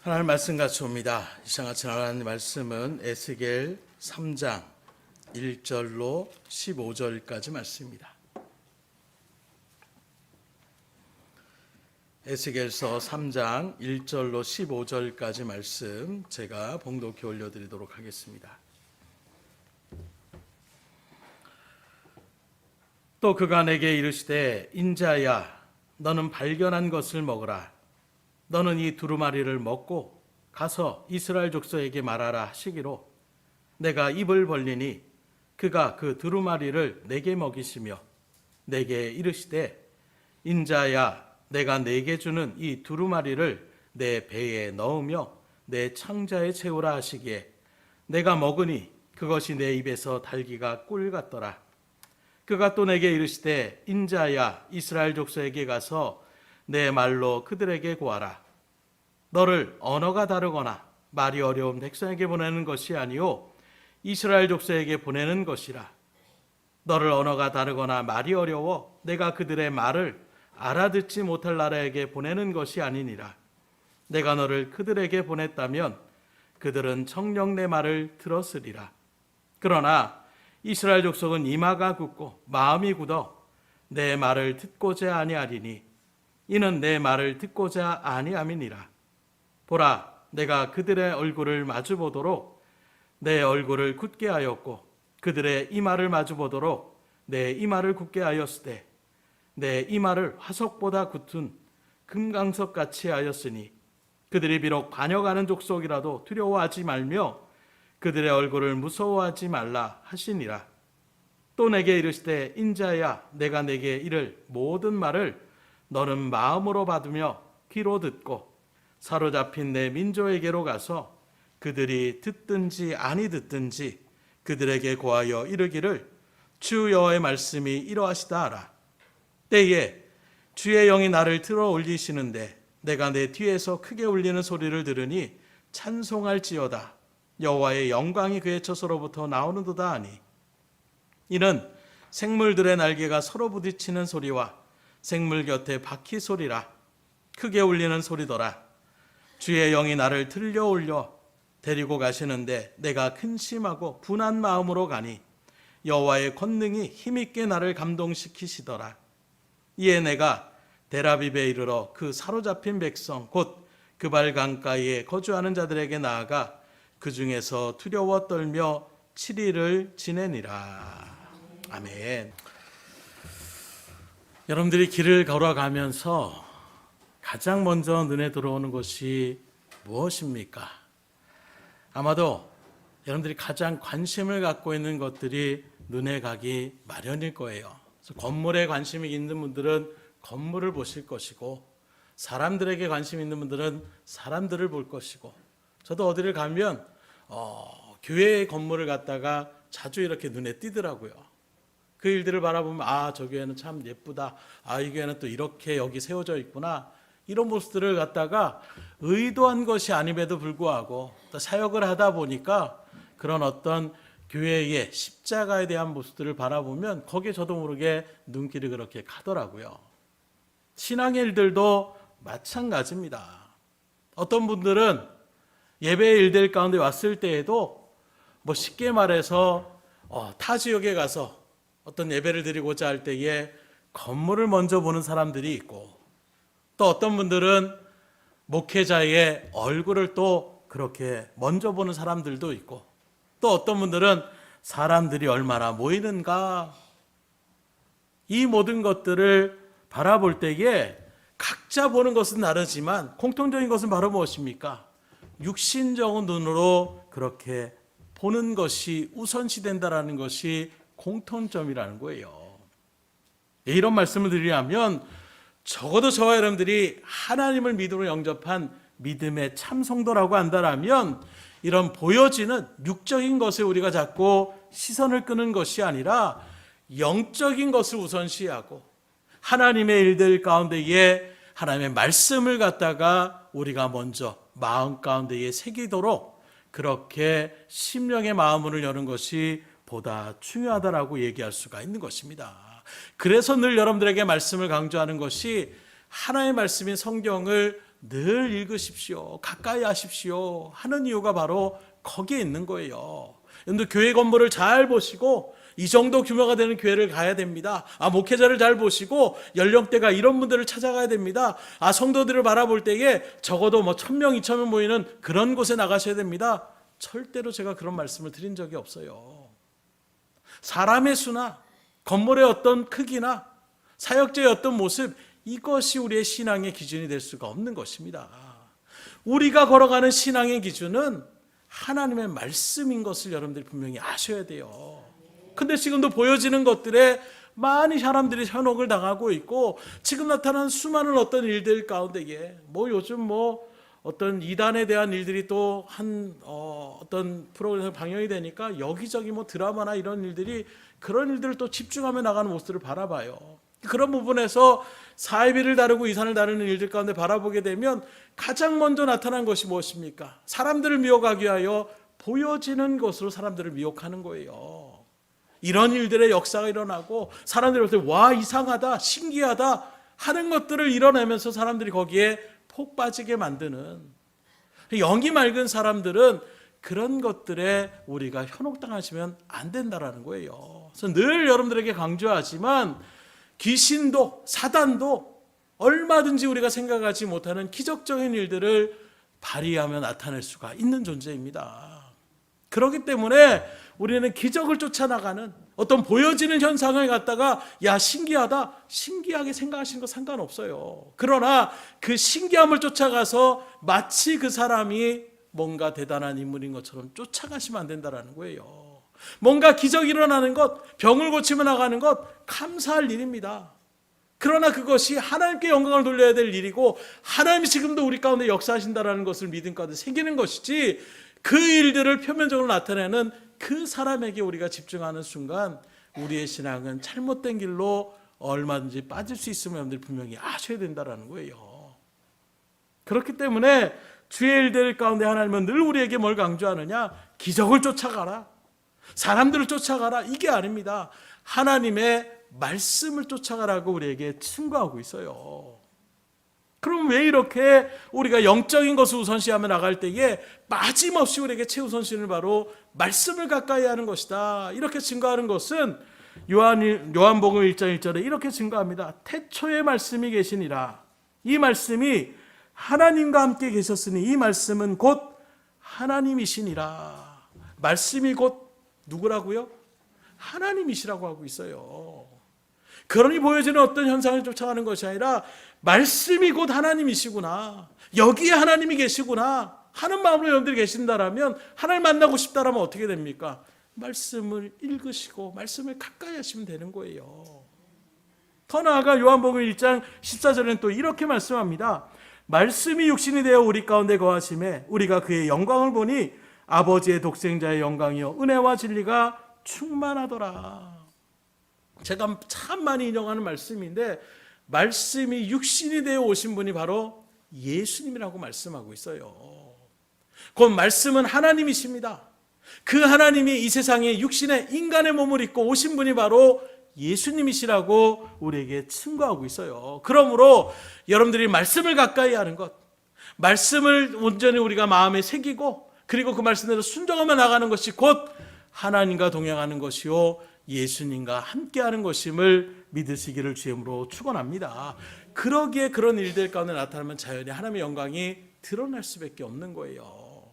하나님 말씀 같이 옵니다. 이 시간 같이 하나님 말씀은 에스겔 3장 1절로 15절까지 말씀입니다. 에스겔서 3장 1절로 15절까지 말씀 제가 봉독해 올려드리도록 하겠습니다. 또 그가 내게 이르시되 인자야 너는 발견한 것을 먹으라. 너는 이 두루마리를 먹고 가서 이스라엘 족속에게 말하라 하시기로 내가 입을 벌리니 그가 그 두루마리를 내게 먹이시며 내게 이르시되 인자야 내가 내게 주는 이 두루마리를 내 배에 넣으며 내 창자에 채우라 하시기에 내가 먹으니 그것이 내 입에서 달기가 꿀 같더라. 그가 또 내게 이르시되 인자야 이스라엘 족속에게 가서 내 말로 그들에게 고하라. 너를 언어가 다르거나 말이 어려운 백성에게 보내는 것이 아니요 이스라엘 족속에게 보내는 것이라. 너를 언어가 다르거나 말이 어려워 내가 그들의 말을 알아듣지 못할 나라에게 보내는 것이 아니니라. 내가 너를 그들에게 보냈다면 그들은 정녕 내 말을 들었으리라. 그러나 이스라엘 족속은 이마가 굳고 마음이 굳어 내 말을 듣고자 아니하리니 이는 내 말을 듣고자 아니함이니라. 보라, 내가 그들의 얼굴을 마주보도록 내 얼굴을 굳게 하였고 그들의 이마를 마주보도록 내 이마를 굳게 하였으되 내 이마를 화석보다 굳은 금강석같이 하였으니 그들이 비록 반역하는 족속이라도 두려워하지 말며 그들의 얼굴을 무서워하지 말라 하시니라. 또 내게 이르시되 인자야 내가 내게 이를 모든 말을 너는 마음으로 받으며 귀로 듣고 사로잡힌 내 민족에게로 가서 그들이 듣든지 아니 듣든지 그들에게 고하여 이르기를 주 여호와의 말씀이 이러하시다 하라. 때에 주의 영이 나를 들어 올리시는데 내가 내 뒤에서 크게 울리는 소리를 들으니 찬송할지어다. 여호와의 영광이 그의 처소로부터 나오는도다 하니 이는 생물들의 날개가 서로 부딪히는 소리와 생물 곁에 바퀴 소리라. 크게 울리는 소리더라. 주의 영이 나를 들려 올려 데리고 가시는데 내가 근심하고 분한 마음으로 가니 여호와의 권능이 힘있게 나를 감동시키시더라. 이에 내가 데라빕에 이르러 그 사로잡힌 백성 곧 그발 강가에 거주하는 자들에게 나아가 그 중에서 두려워 떨며 7일을 지내니라. 아멘. 여러분들이 길을 걸어가면서 가장 먼저 눈에 들어오는 것이 무엇입니까? 아마도 여러분들이 가장 관심을 갖고 있는 것들이 눈에 가기 마련일 거예요. 그래서 건물에 관심이 있는 분들은 건물을 보실 것이고 사람들에게 관심이 있는 분들은 사람들을 볼 것이고 저도 어디를 가면 교회의 건물을 갖다가 자주 이렇게 눈에 띄더라고요. 그 일들을 바라보면 저 교회는 참 예쁘다. 이 교회는 또 이렇게 여기 세워져 있구나. 이런 모습들을 갖다가 의도한 것이 아님에도 불구하고 또 사역을 하다 보니까 그런 어떤 교회의 십자가에 대한 모습들을 바라보면 거기에 저도 모르게 눈길이 그렇게 가더라고요. 신앙의 일들도 마찬가지입니다. 어떤 분들은 예배의 일들 가운데 왔을 때에도 쉽게 말해서 타 지역에 가서 어떤 예배를 드리고자 할 때에 건물을 먼저 보는 사람들이 있고 또 어떤 분들은 목회자의 얼굴을 또 그렇게 먼저 보는 사람들도 있고 또 어떤 분들은 사람들이 얼마나 모이는가 이 모든 것들을 바라볼 때에 각자 보는 것은 다르지만 공통적인 것은 바로 무엇입니까? 육신적인 눈으로 그렇게 보는 것이 우선시된다라는 것이 공통점이라는 거예요. 이런 말씀을 드리려면 적어도 저와 여러분들이 하나님을 믿음으로 영접한 믿음의 참 성도라고 한다면 이런 보여지는 육적인 것에 우리가 자꾸 시선을 끄는 것이 아니라 영적인 것을 우선시하고 하나님의 일들 가운데에 하나님의 말씀을 갖다가 우리가 먼저 마음 가운데에 새기도록 그렇게 심령의 마음문을 여는 것이 보다 중요하다라고 얘기할 수가 있는 것입니다. 그래서 늘 여러분들에게 말씀을 강조하는 것이 하나님의 말씀인 성경을 늘 읽으십시오. 가까이 하십시오. 하는 이유가 바로 거기에 있는 거예요. 여러분들 교회 건물을 잘 보시고 이 정도 규모가 되는 교회를 가야 됩니다. 목회자를 잘 보시고 연령대가 이런 분들을 찾아가야 됩니다. 성도들을 바라볼 때에 적어도 1,000명, 2,000명 모이는 그런 곳에 나가셔야 됩니다. 절대로 제가 그런 말씀을 드린 적이 없어요. 사람의 수나 건물의 어떤 크기나 사역자의 어떤 모습, 이것이 우리의 신앙의 기준이 될 수가 없는 것입니다. 우리가 걸어가는 신앙의 기준은 하나님의 말씀인 것을 여러분들이 분명히 아셔야 돼요. 근데 지금도 보여지는 것들에 많이 사람들이 현혹을 당하고 있고, 지금 나타난 수많은 어떤 일들 가운데에 요즘 어떤 이단에 대한 일들이 또 어떤 프로그램에서 방영이 되니까 여기저기 드라마나 이런 일들이, 그런 일들을 또 집중하며 나가는 모습을 바라봐요. 그런 부분에서 사이비를 다루고 이산을 다루는 일들 가운데 바라보게 되면 가장 먼저 나타난 것이 무엇입니까? 사람들을 미혹하기 위하여 보여지는 것으로 사람들을 미혹하는 거예요. 이런 일들의 역사가 일어나고 사람들이 볼 때 와, 이상하다, 신기하다 하는 것들을 이뤄내면서 사람들이 거기에 폭 빠지게 만드는, 영이 맑은 사람들은 그런 것들에 우리가 현혹당하시면 안 된다라는 거예요. 그래서 늘 여러분들에게 강조하지만 귀신도 사단도 얼마든지 우리가 생각하지 못하는 기적적인 일들을 발휘하며 나타낼 수가 있는 존재입니다. 그렇기 때문에 우리는 기적을 쫓아나가는 어떤 보여지는 현상을 갖다가 야, 신기하다, 신기하게 생각하시는 거 상관없어요. 그러나 그 신기함을 쫓아가서 마치 그 사람이 뭔가 대단한 인물인 것처럼 쫓아가시면 안 된다는 거예요. 뭔가 기적이 일어나는 것, 병을 고치며 나가는 것, 감사할 일입니다. 그러나 그것이 하나님께 영광을 돌려야 될 일이고, 하나님이 지금도 우리 가운데 역사하신다는 것을 믿음 가운데 새기는 것이지, 그 일들을 표면적으로 나타내는 그 사람에게 우리가 집중하는 순간 우리의 신앙은 잘못된 길로 얼마든지 빠질 수 있음을 여러분들이 분명히 아셔야 된다는 거예요. 그렇기 때문에 주의 일들 가운데 하나님은 늘 우리에게 뭘 강조하느냐? 기적을 쫓아가라, 사람들을 쫓아가라, 이게 아닙니다. 하나님의 말씀을 쫓아가라고 우리에게 충고하고 있어요. 그럼 왜 이렇게 우리가 영적인 것을 우선시하며 나갈 때에 빠짐없이 우리에게 최우선시는 바로 말씀을 가까이 하는 것이다, 이렇게 증거하는 것은 요한복음 1장 1절에 이렇게 증거합니다. 태초에 말씀이 계시니라. 이 말씀이 하나님과 함께 계셨으니 이 말씀은 곧 하나님이시니라. 말씀이 곧 누구라고요? 하나님이시라고 하고 있어요. 그러니 보여지는 어떤 현상을 쫓아가는 것이 아니라 말씀이 곧 하나님이시구나, 여기에 하나님이 계시구나 하는 마음으로 여러분들이 계신다라면, 하나님 만나고 싶다라면 어떻게 됩니까? 말씀을 읽으시고 말씀을 가까이 하시면 되는 거예요. 더 나아가 요한복음 1장 14절에는 또 이렇게 말씀합니다. 말씀이 육신이 되어 우리 가운데 거하심에 우리가 그의 영광을 보니 아버지의 독생자의 영광이요 은혜와 진리가 충만하더라. 제가 참 많이 인용하는 말씀인데, 말씀이 육신이 되어 오신 분이 바로 예수님이라고 말씀하고 있어요. 그 말씀은 하나님이십니다. 그 하나님이 이 세상에 육신의 인간의 몸을 입고 오신 분이 바로 예수님이시라고 우리에게 증거하고 있어요. 그러므로 여러분들이 말씀을 가까이 하는 것, 말씀을 온전히 우리가 마음에 새기고, 그리고 그 말씀대로 순종하며 나가는 것이 곧 하나님과 동행하는 것이요 예수님과 함께하는 것임을 믿으시기를 주임으로 축원합니다. 그러기에 그런 일들 가운데 나타나면 자연히 하나님의 영광이 드러날 수밖에 없는 거예요.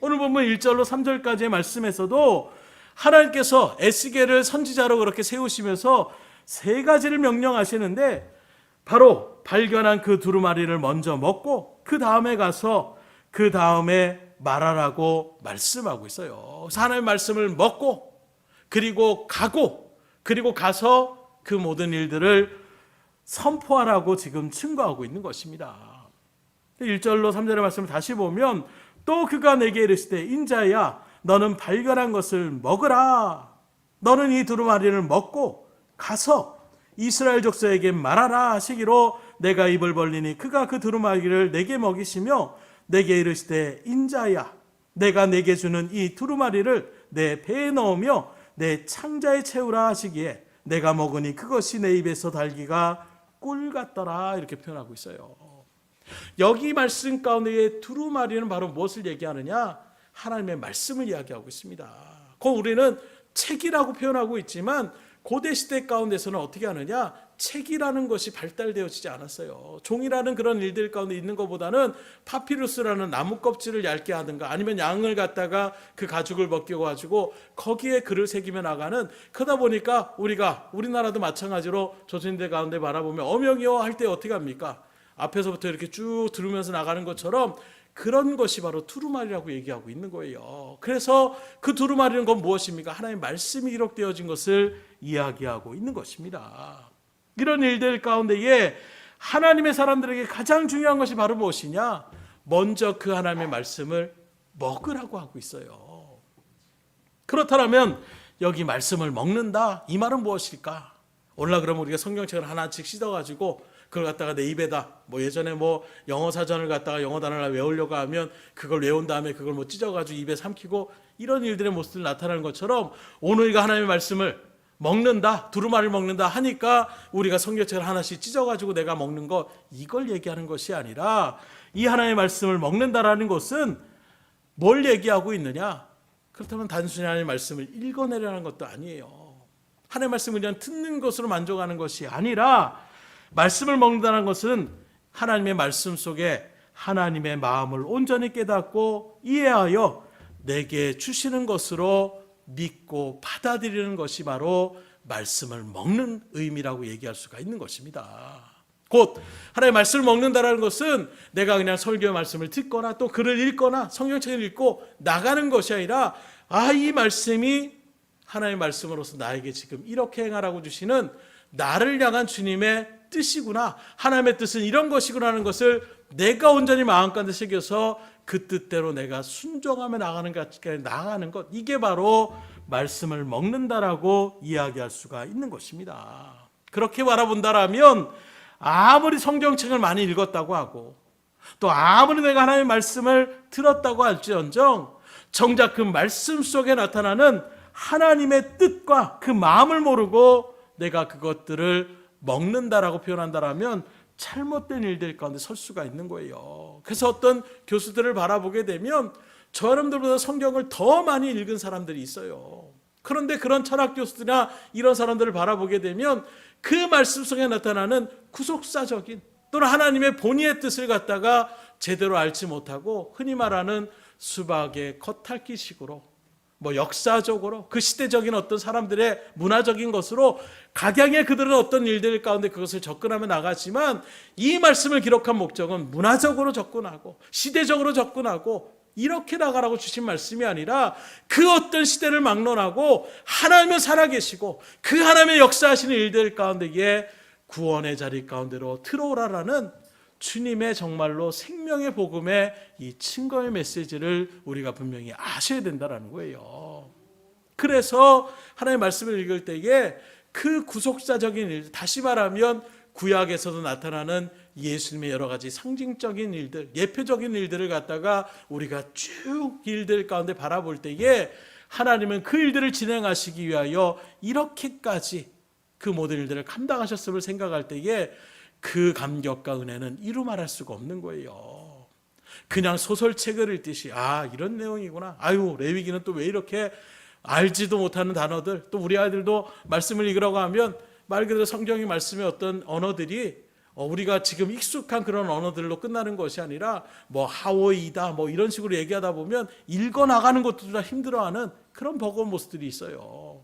오늘 보면 1절로 3절까지의 말씀에서도 하나님께서 에스겔을 선지자로 그렇게 세우시면서 세 가지를 명령하시는데, 바로 발견한 그 두루마리를 먼저 먹고 그 다음에 가서 그 다음에 말하라고 말씀하고 있어요. 그래서 하나님의 말씀을 먹고, 그리고 가고, 그리고 가서 그 모든 일들을 선포하라고 지금 증거하고 있는 것입니다. 1절로 3절의 말씀을 다시 보면, 또 그가 내게 이르시되 인자야 너는 발견한 것을 먹으라. 너는 이 두루마리를 먹고 가서 이스라엘 족속에게 말하라 하시기로 내가 입을 벌리니 그가 그 두루마리를 내게 먹이시며 내게 이르시되 인자야 내가 내게 주는 이 두루마리를 내 배에 넣으며 내 창자에 채우라 하시기에 내가 먹으니 그것이 내 입에서 달기가 꿀 같더라, 이렇게 표현하고 있어요. 여기 말씀 가운데의 두루마리는 바로 무엇을 얘기하느냐? 하나님의 말씀을 이야기하고 있습니다. 우리는 책이라고 표현하고 있지만 고대 시대 가운데서는 어떻게 하느냐? 책이라는 것이 발달되어지지 않았어요. 종이라는 그런 일들 가운데 있는 것보다는 파피루스라는 나무 껍질을 얇게 하든가 아니면 양을 갖다가 그 가죽을 벗겨가지고 거기에 글을 새기며 나가는, 그러다 보니까 우리나라도 마찬가지로 조선인들 가운데 바라보면 어명이요 할 때 어떻게 합니까? 앞에서부터 이렇게 쭉 들으면서 나가는 것처럼 그런 것이 바로 두루마리라고 얘기하고 있는 거예요. 그래서 그 두루마리는 건 무엇입니까? 하나님의 말씀이 기록되어진 것을 이야기하고 있는 것입니다. 이런 일들 가운데에 하나님의 사람들에게 가장 중요한 것이 바로 무엇이냐? 먼저 그 하나님의 말씀을 먹으라고 하고 있어요. 그렇다면 여기 말씀을 먹는다, 이 말은 무엇일까? 오늘날 그러면 우리가 성경책을 하나씩 씻어가지고 그걸 갖다가 내 입에다 예전에 영어 사전을 갖다가 영어 단어를 외우려고 하면 그걸 외운 다음에 그걸 찢어가지고 입에 삼키고 이런 일들의 모습을 나타나는 것처럼 오늘 우리가 하나님의 말씀을 먹는다, 두루마리를 먹는다 하니까 우리가 성경책을 하나씩 찢어가지고 내가 먹는 거, 이걸 얘기하는 것이 아니라 이 하나님의 말씀을 먹는다라는 것은 뭘 얘기하고 있느냐? 그렇다면 단순히 하나님의 말씀을 읽어내려는 것도 아니에요. 하나님의 말씀을 그냥 듣는 것으로 만족하는 것이 아니라 말씀을 먹는다는 것은 하나님의 말씀 속에 하나님의 마음을 온전히 깨닫고 이해하여 내게 주시는 것으로 믿고 받아들이는 것이 바로 말씀을 먹는 의미라고 얘기할 수가 있는 것입니다. 곧 하나님의 말씀을 먹는다는 것은 내가 그냥 설교 말씀을 듣거나 또 글을 읽거나 성경책을 읽고 나가는 것이 아니라 이 말씀이 하나님의 말씀으로서 나에게 지금 이렇게 행하라고 주시는 나를 향한 주님의 뜻이구나, 하나님의 뜻은 이런 것이구나 하는 것을 내가 온전히 마음가운데 새겨서 그 뜻대로 내가 순종하며 나가는 것, 이게 바로 말씀을 먹는다라고 이야기할 수가 있는 것입니다. 그렇게 바라본다라면 아무리 성경책을 많이 읽었다고 하고 또 아무리 내가 하나님의 말씀을 들었다고 할지언정 정작 그 말씀 속에 나타나는 하나님의 뜻과 그 마음을 모르고 내가 그것들을 먹는다라고 표현한다라면 잘못된 일들 가운데 설 수가 있는 거예요. 그래서 어떤 교수들을 바라보게 되면 저 여러분들보다 성경을 더 많이 읽은 사람들이 있어요. 그런데 그런 철학 교수들이나 이런 사람들을 바라보게 되면 그 말씀 속에 나타나는 구속사적인 또는 하나님의 본의의 뜻을 갖다가 제대로 알지 못하고 흔히 말하는 수박의 겉핥기식으로 역사적으로 그 시대적인 어떤 사람들의 문화적인 것으로 각양의 그들은 어떤 일들 가운데 그것을 접근하며 나가지만 이 말씀을 기록한 목적은 문화적으로 접근하고 시대적으로 접근하고 이렇게 나가라고 주신 말씀이 아니라 그 어떤 시대를 막론하고 하나님은 살아계시고 그 하나님의 역사하시는 일들 가운데에 구원의 자리 가운데로 들어오라라는 주님의 정말로 생명의 복음의 이 증거의 메시지를 우리가 분명히 아셔야 된다는 거예요. 그래서 하나님의 말씀을 읽을 때에 그 구속사적인 일, 다시 말하면 구약에서도 나타나는 예수님의 여러 가지 상징적인 일들, 예표적인 일들을 갖다가 우리가 쭉 일들 가운데 바라볼 때에 하나님은 그 일들을 진행하시기 위하여 이렇게까지 그 모든 일들을 감당하셨음을 생각할 때에 그 감격과 은혜는 이루 말할 수가 없는 거예요. 그냥 소설책을 읽듯이 이런 내용이구나, 레위기는 또 왜 이렇게 알지도 못하는 단어들, 또 우리 아이들도 말씀을 읽으라고 하면 말 그대로 성경의 말씀의 어떤 언어들이 우리가 지금 익숙한 그런 언어들로 끝나는 것이 아니라 하오이다 이런 식으로 얘기하다 보면 읽어나가는 것도 다 힘들어하는 그런 버거운 모습들이 있어요.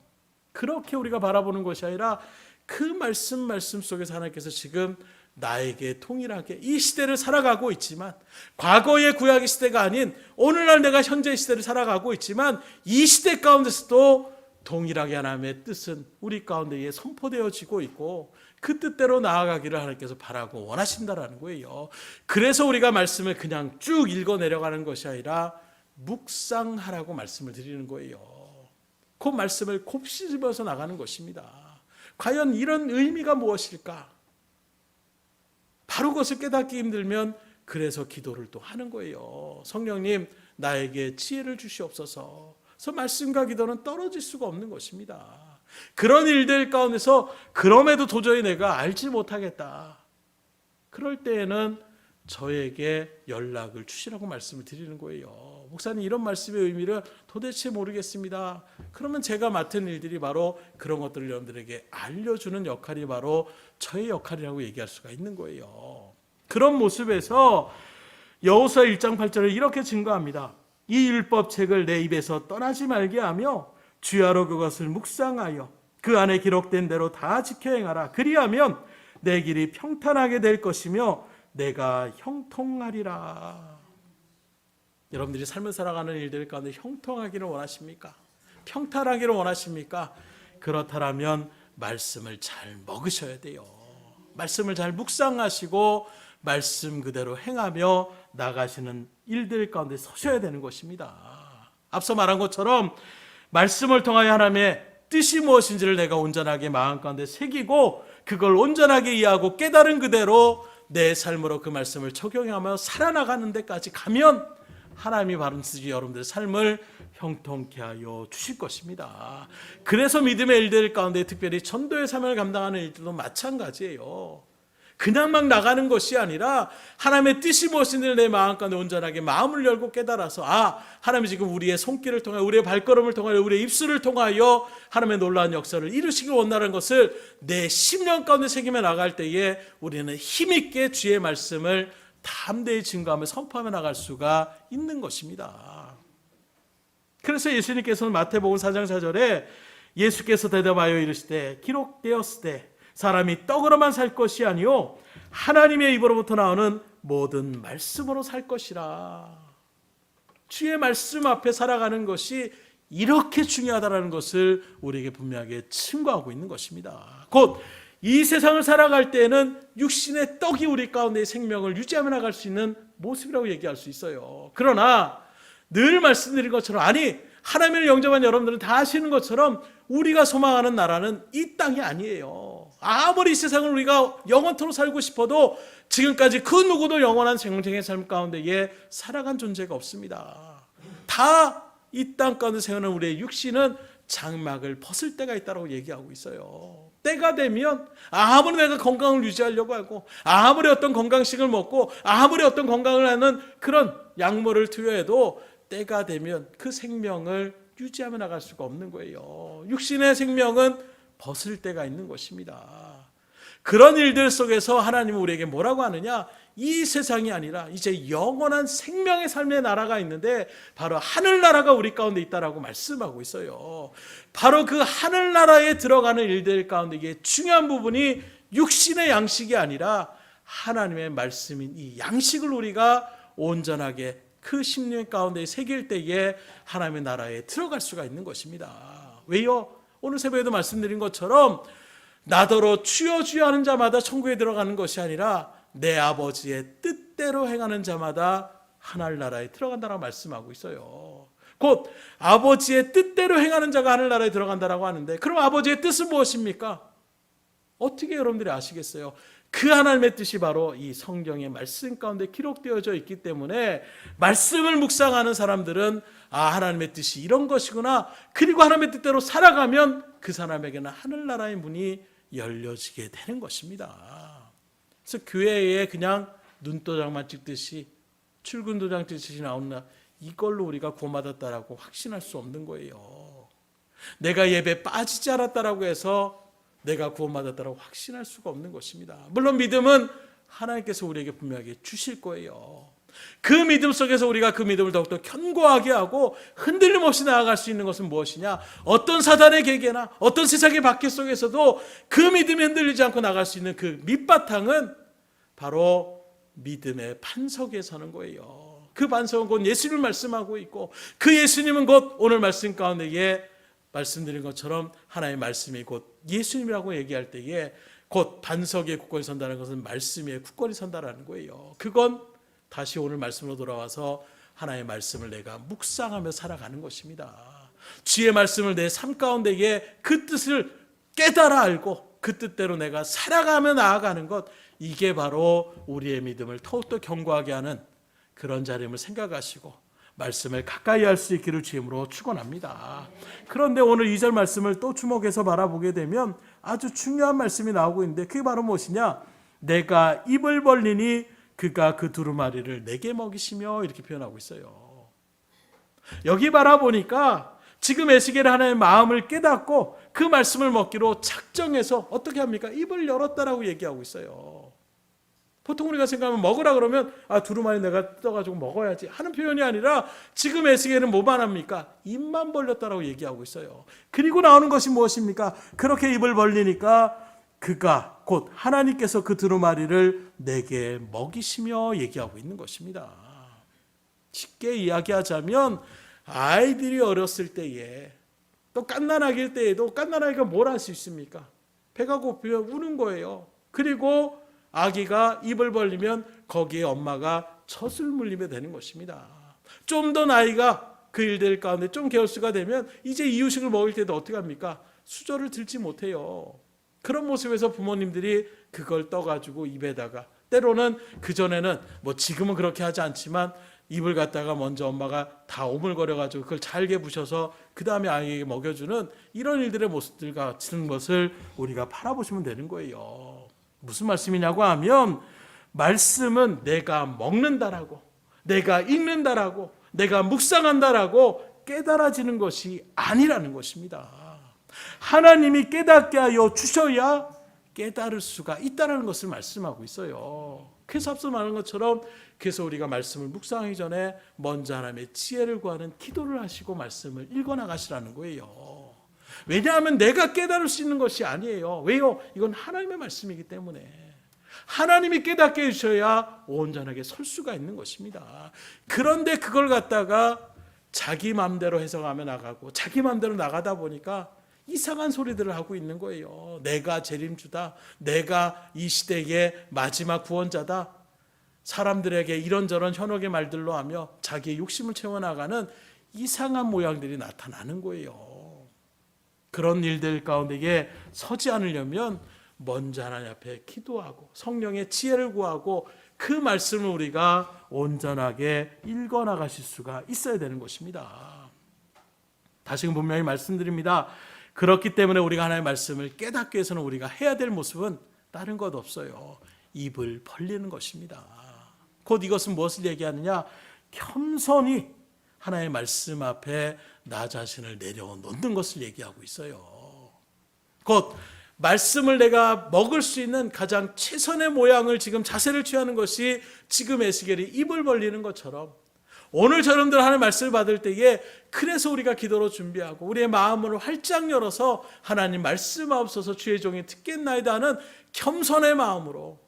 그렇게 우리가 바라보는 것이 아니라 그 말씀 속에서 하나님께서 지금 나에게 동일하게 이 시대를 살아가고 있지만 과거의 구약의 시대가 아닌 오늘날 내가 현재의 시대를 살아가고 있지만 이 시대 가운데서도 동일하게 하나님의 뜻은 우리 가운데에 선포되어지고 있고 그 뜻대로 나아가기를 하나님께서 바라고 원하신다라는 거예요. 그래서 우리가 말씀을 그냥 쭉 읽어 내려가는 것이 아니라 묵상하라고 말씀을 드리는 거예요. 그 말씀을 곱씹어서 나가는 것입니다. 과연 이런 의미가 무엇일까? 바로 그것을 깨닫기 힘들면 그래서 기도를 또 하는 거예요. 성령님, 나에게 지혜를 주시옵소서. 그래서 말씀과 기도는 떨어질 수가 없는 것입니다. 그런 일들 가운데서 그럼에도 도저히 내가 알지 못하겠다. 그럴 때에는 저에게 연락을 주시라고 말씀을 드리는 거예요. 목사님, 이런 말씀의 의미를 도대체 모르겠습니다. 그러면 제가 맡은 일들이 바로 그런 것들을 여러분들에게 알려주는 역할이 바로 저의 역할이라고 얘기할 수가 있는 거예요. 그런 모습에서 여호수아 1장 8절을 이렇게 증거합니다. 이 율법책을 내 입에서 떠나지 말게 하며 주야로 그것을 묵상하여 그 안에 기록된 대로 다 지켜 행하라. 그리하면 내 길이 평탄하게 될 것이며 내가 형통하리라. 여러분들이 삶을 살아가는 일들 가운데 형통하기를 원하십니까? 평탄하기를 원하십니까? 그렇다면 말씀을 잘 먹으셔야 돼요. 말씀을 잘 묵상하시고 말씀 그대로 행하며 나가시는 일들 가운데 서셔야 되는 것입니다. 앞서 말한 것처럼 말씀을 통하여 하나님의 뜻이 무엇인지를 내가 온전하게 마음 가운데 새기고 그걸 온전하게 이해하고 깨달은 그대로 내 삶으로 그 말씀을 적용하며 살아나가는 데까지 가면 하나님이 바른 뜻이 여러분들의 삶을 형통케 하여 주실 것입니다. 그래서 믿음의 일들 가운데 특별히 전도의 사명을 감당하는 일들도 마찬가지예요. 그냥 막 나가는 것이 아니라 하나님의 뜻이 무엇인지를 내 마음 가운데 온전하게 마음을 열고 깨달아서 하나님이 지금 우리의 손길을 통하여 우리의 발걸음을 통하여 우리의 입술을 통하여 하나님의 놀라운 역사를 이루시길 원하는 것을 내 심령 가운데 새기며 나갈 때에 우리는 힘있게 주의 말씀을 담대히 증거하며 선포하며 나갈 수가 있는 것입니다. 그래서 예수님께서는 마태복음 4장 4절에 예수께서 대답하여 이르시되 기록되었을 때 사람이 떡으로만 살 것이 아니요 하나님의 입으로부터 나오는 모든 말씀으로 살 것이라. 주의 말씀 앞에 살아가는 것이 이렇게 중요하다는 것을 우리에게 분명하게 증거하고 있는 것입니다. 곧 이 세상을 살아갈 때에는 육신의 떡이 우리 가운데 생명을 유지하며 나갈 수 있는 모습이라고 얘기할 수 있어요. 그러나 늘 말씀드린 것처럼 하나님을 영접한 여러분들은 다 아시는 것처럼 우리가 소망하는 나라는 이 땅이 아니에요. 아무리 이 세상을 우리가 영원토록 살고 싶어도 지금까지 그 누구도 영원한 생명의 삶 가운데에 살아간 존재가 없습니다. 다 이 땅 가운데 세우는 우리의 육신은 장막을 벗을 때가 있다고 얘기하고 있어요. 때가 되면 아무리 내가 건강을 유지하려고 하고 아무리 어떤 건강식을 먹고 아무리 어떤 건강을 하는 그런 약물을 투여해도 때가 되면 그 생명을 유지하며 나갈 수가 없는 거예요. 육신의 생명은 벗을 때가 있는 것입니다. 그런 일들 속에서 하나님은 우리에게 뭐라고 하느냐? 이 세상이 아니라 이제 영원한 생명의 삶의 나라가 있는데 바로 하늘나라가 우리 가운데 있다라고 말씀하고 있어요. 바로 그 하늘나라에 들어가는 일들 가운데 이게 중요한 부분이 육신의 양식이 아니라 하나님의 말씀인 이 양식을 우리가 온전하게 그 심령 가운데 새길 때에 하나님의 나라에 들어갈 수가 있는 것입니다. 왜요? 오늘 새벽에도 말씀드린 것처럼 나더러 주여 주여 하는 자마다 천국에 들어가는 것이 아니라 내 아버지의 뜻대로 행하는 자마다 하늘나라에 들어간다라고 말씀하고 있어요. 곧 아버지의 뜻대로 행하는 자가 하늘나라에 들어간다라고 하는데 그럼 아버지의 뜻은 무엇입니까? 어떻게 여러분들이 아시겠어요? 그 하나님의 뜻이 바로 이 성경의 말씀 가운데 기록되어져 있기 때문에 말씀을 묵상하는 사람들은 하나님의 뜻이 이런 것이구나. 그리고 하나님의 뜻대로 살아가면 그 사람에게는 하늘나라의 문이 열려지게 되는 것입니다. 그래서 교회에 그냥 눈도장만 찍듯이 출근 도장 찍듯이 나오는 이걸로 우리가 구원받았다라고 확신할 수 없는 거예요. 내가 예배 빠지지 않았다라고 해서 내가 구원받았다라고 확신할 수가 없는 것입니다. 물론 믿음은 하나님께서 우리에게 분명하게 주실 거예요. 그 믿음 속에서 우리가 그 믿음을 더욱더 견고하게 하고 흔들림 없이 나아갈 수 있는 것은 무엇이냐? 어떤 사단의 계계나 어떤 세상의 박해 속에서도 그 믿음이 흔들리지 않고 나갈 수 있는 그 밑바탕은 바로 믿음의 반석에 서는 거예요. 그 반석은 곧 예수님을 말씀하고 있고 그 예수님은 곧 오늘 말씀 가운데에 말씀드린 것처럼 하나님의 말씀이 곧 예수님이라고 얘기할 때에 곧 반석에 굳건히 선다는 것은 말씀 위에 굳건히 선다라는 거예요. 그건 다시 오늘 말씀으로 돌아와서 하나님의 말씀을 내가 묵상하며 살아가는 것입니다. 주의 말씀을 내 삶 가운데에 그 뜻을 깨달아 알고 그 뜻대로 내가 살아가며 나아가는 것, 이게 바로 우리의 믿음을 더욱더 견고하게 하는 그런 자림을 생각하시고 말씀을 가까이 할 수 있기를 주임으로 축원합니다. 그런데 오늘 2절 말씀을 또 주목해서 바라보게 되면 아주 중요한 말씀이 나오고 있는데 그게 바로 무엇이냐? 내가 입을 벌리니 그가 그 두루마리를 내게 먹이시며 이렇게 표현하고 있어요. 여기 바라보니까 지금 에스겔은 하나님의 마음을 깨닫고 그 말씀을 먹기로 작정해서 어떻게 합니까? 입을 열었다라고 얘기하고 있어요. 보통 우리가 생각하면 먹으라 그러면 두루마리 내가 뜯어가지고 먹어야지 하는 표현이 아니라 지금 에스겔은 뭐만 합니까? 입만 벌렸다라고 얘기하고 있어요. 그리고 나오는 것이 무엇입니까? 그렇게 입을 벌리니까 그가 곧 하나님께서 그 두루마리를 내게 먹이시며 얘기하고 있는 것입니다. 쉽게 이야기하자면 아이들이 어렸을 때에 또 갓난아기일 때에도 갓난아기가 뭘 할 수 있습니까? 배가 고프면 우는 거예요. 그리고 아기가 입을 벌리면 거기에 엄마가 젖을 물리게 되는 것입니다. 좀 더 나이가 그 일들 가운데 좀 개월수가 되면 이제 이유식을 먹을 때도 어떻게 합니까? 수저를 들지 못해요. 그런 모습에서 부모님들이 그걸 떠가지고 입에다가 때로는 그전에는 지금은 그렇게 하지 않지만 입을 갖다가 먼저 엄마가 다 오물거려가지고 그걸 잘게 부셔서 그 다음에 아이에게 먹여주는 이런 일들의 모습들 같은 것을 우리가 바라보시면 되는 거예요. 무슨 말씀이냐고 하면 말씀은 내가 먹는다라고 내가 읽는다라고 내가 묵상한다라고 깨달아지는 것이 아니라는 것입니다. 하나님이 깨닫게 하여 주셔야 깨달을 수가 있다는 것을 말씀하고 있어요. 그래서 앞서 말한 것처럼 그래서 우리가 말씀을 묵상하기 전에 먼저 하나님의 지혜를 구하는 기도를 하시고 말씀을 읽어나가시라는 거예요. 왜냐하면 내가 깨달을 수 있는 것이 아니에요. 왜요? 이건 하나님의 말씀이기 때문에 하나님이 깨닫게 해주셔야 온전하게 설 수가 있는 것입니다. 그런데 그걸 갖다가 자기 마음대로 해석하며 나가고 자기 마음대로 나가다 보니까 이상한 소리들을 하고 있는 거예요. 내가 재림주다. 내가 이 시대의 마지막 구원자다. 사람들에게 이런저런 현혹의 말들로 하며 자기의 욕심을 채워나가는 이상한 모양들이 나타나는 거예요. 그런 일들 가운데에 서지 않으려면 먼저 하나님 앞에 기도하고 성령의 지혜를 구하고 그 말씀을 우리가 온전하게 읽어나가실 수가 있어야 되는 것입니다. 다시금 분명히 말씀드립니다. 그렇기 때문에 우리가 하나님의 말씀을 깨닫기 위해서는 우리가 해야 될 모습은 다른 것 없어요. 입을 벌리는 것입니다. 곧 이것은 무엇을 얘기하느냐? 겸손히 하나님의 말씀 앞에 나 자신을 내려놓는 것을 얘기하고 있어요. 곧 말씀을 내가 먹을 수 있는 가장 최선의 모양을 지금 자세를 취하는 것이 지금 에스겔이 입을 벌리는 것처럼 오늘 저러분들 하나님의 말씀을 받을 때에 그래서 우리가 기도로 준비하고 우리의 마음을 활짝 열어서 하나님 말씀하옵소서 주의 종이 듣겠나이다 하는 겸손의 마음으로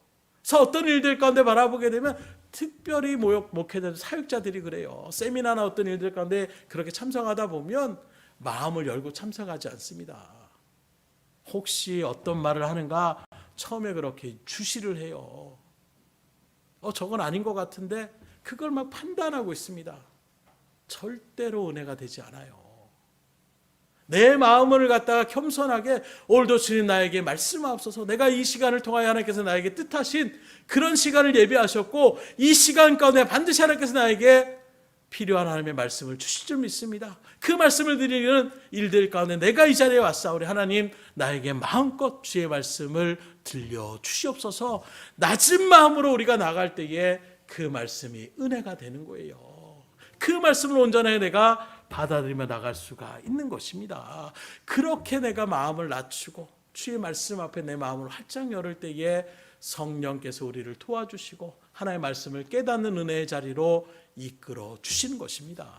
그래서 어떤 일들 가운데 바라보게 되면 특별히 목회자들 사역자들이 그래요. 세미나나 어떤 일들 가운데 그렇게 참석하다 보면 마음을 열고 참석하지 않습니다. 혹시 어떤 말을 하는가 처음에 그렇게 주시를 해요. 저건 아닌 것 같은데 그걸 막 판단하고 있습니다. 절대로 은혜가 되지 않아요. 내 마음을 갖다가 겸손하게 오늘도 주님 나에게 말씀하옵소서. 내가 이 시간을 통하여 하나님께서 나에게 뜻하신 그런 시간을 예비하셨고 이 시간 가운데 반드시 하나님께서 나에게 필요한 하나님의 말씀을 주실 줄 믿습니다. 그 말씀을 드리는 일들 가운데 내가 이 자리에 왔사오니 하나님 나에게 마음껏 주의 말씀을 들려주시옵소서. 낮은 마음으로 우리가 나갈 때에 그 말씀이 은혜가 되는 거예요. 그 말씀을 온전하게 내가 받아들이며 나갈 수가 있는 것입니다. 그렇게 내가 마음을 낮추고 주의 말씀 앞에 내 마음을 활짝 열을 때에 성령께서 우리를 도와주시고 하나님의 말씀을 깨닫는 은혜의 자리로 이끌어 주시는 것입니다.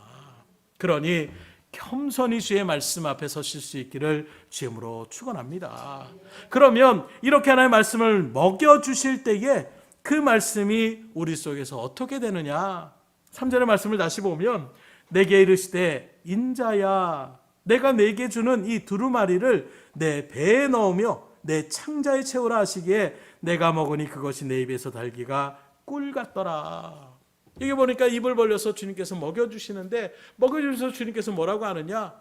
그러니 겸손히 주의 말씀 앞에 서실 수 있기를 주임으로 축원합니다. 그러면 이렇게 하나님의 말씀을 먹여주실 때에 그 말씀이 우리 속에서 어떻게 되느냐? 3절의 말씀을 다시 보면 내게 이르시되 인자야 내가 내게 주는 이 두루마리를 내 배에 넣으며 내 창자에 채우라 하시기에 내가 먹으니 그것이 내 입에서 달기가 꿀 같더라. 이게 보니까 입을 벌려서 주님께서 먹여주시는데 먹여주셔서 주님께서 뭐라고 하느냐?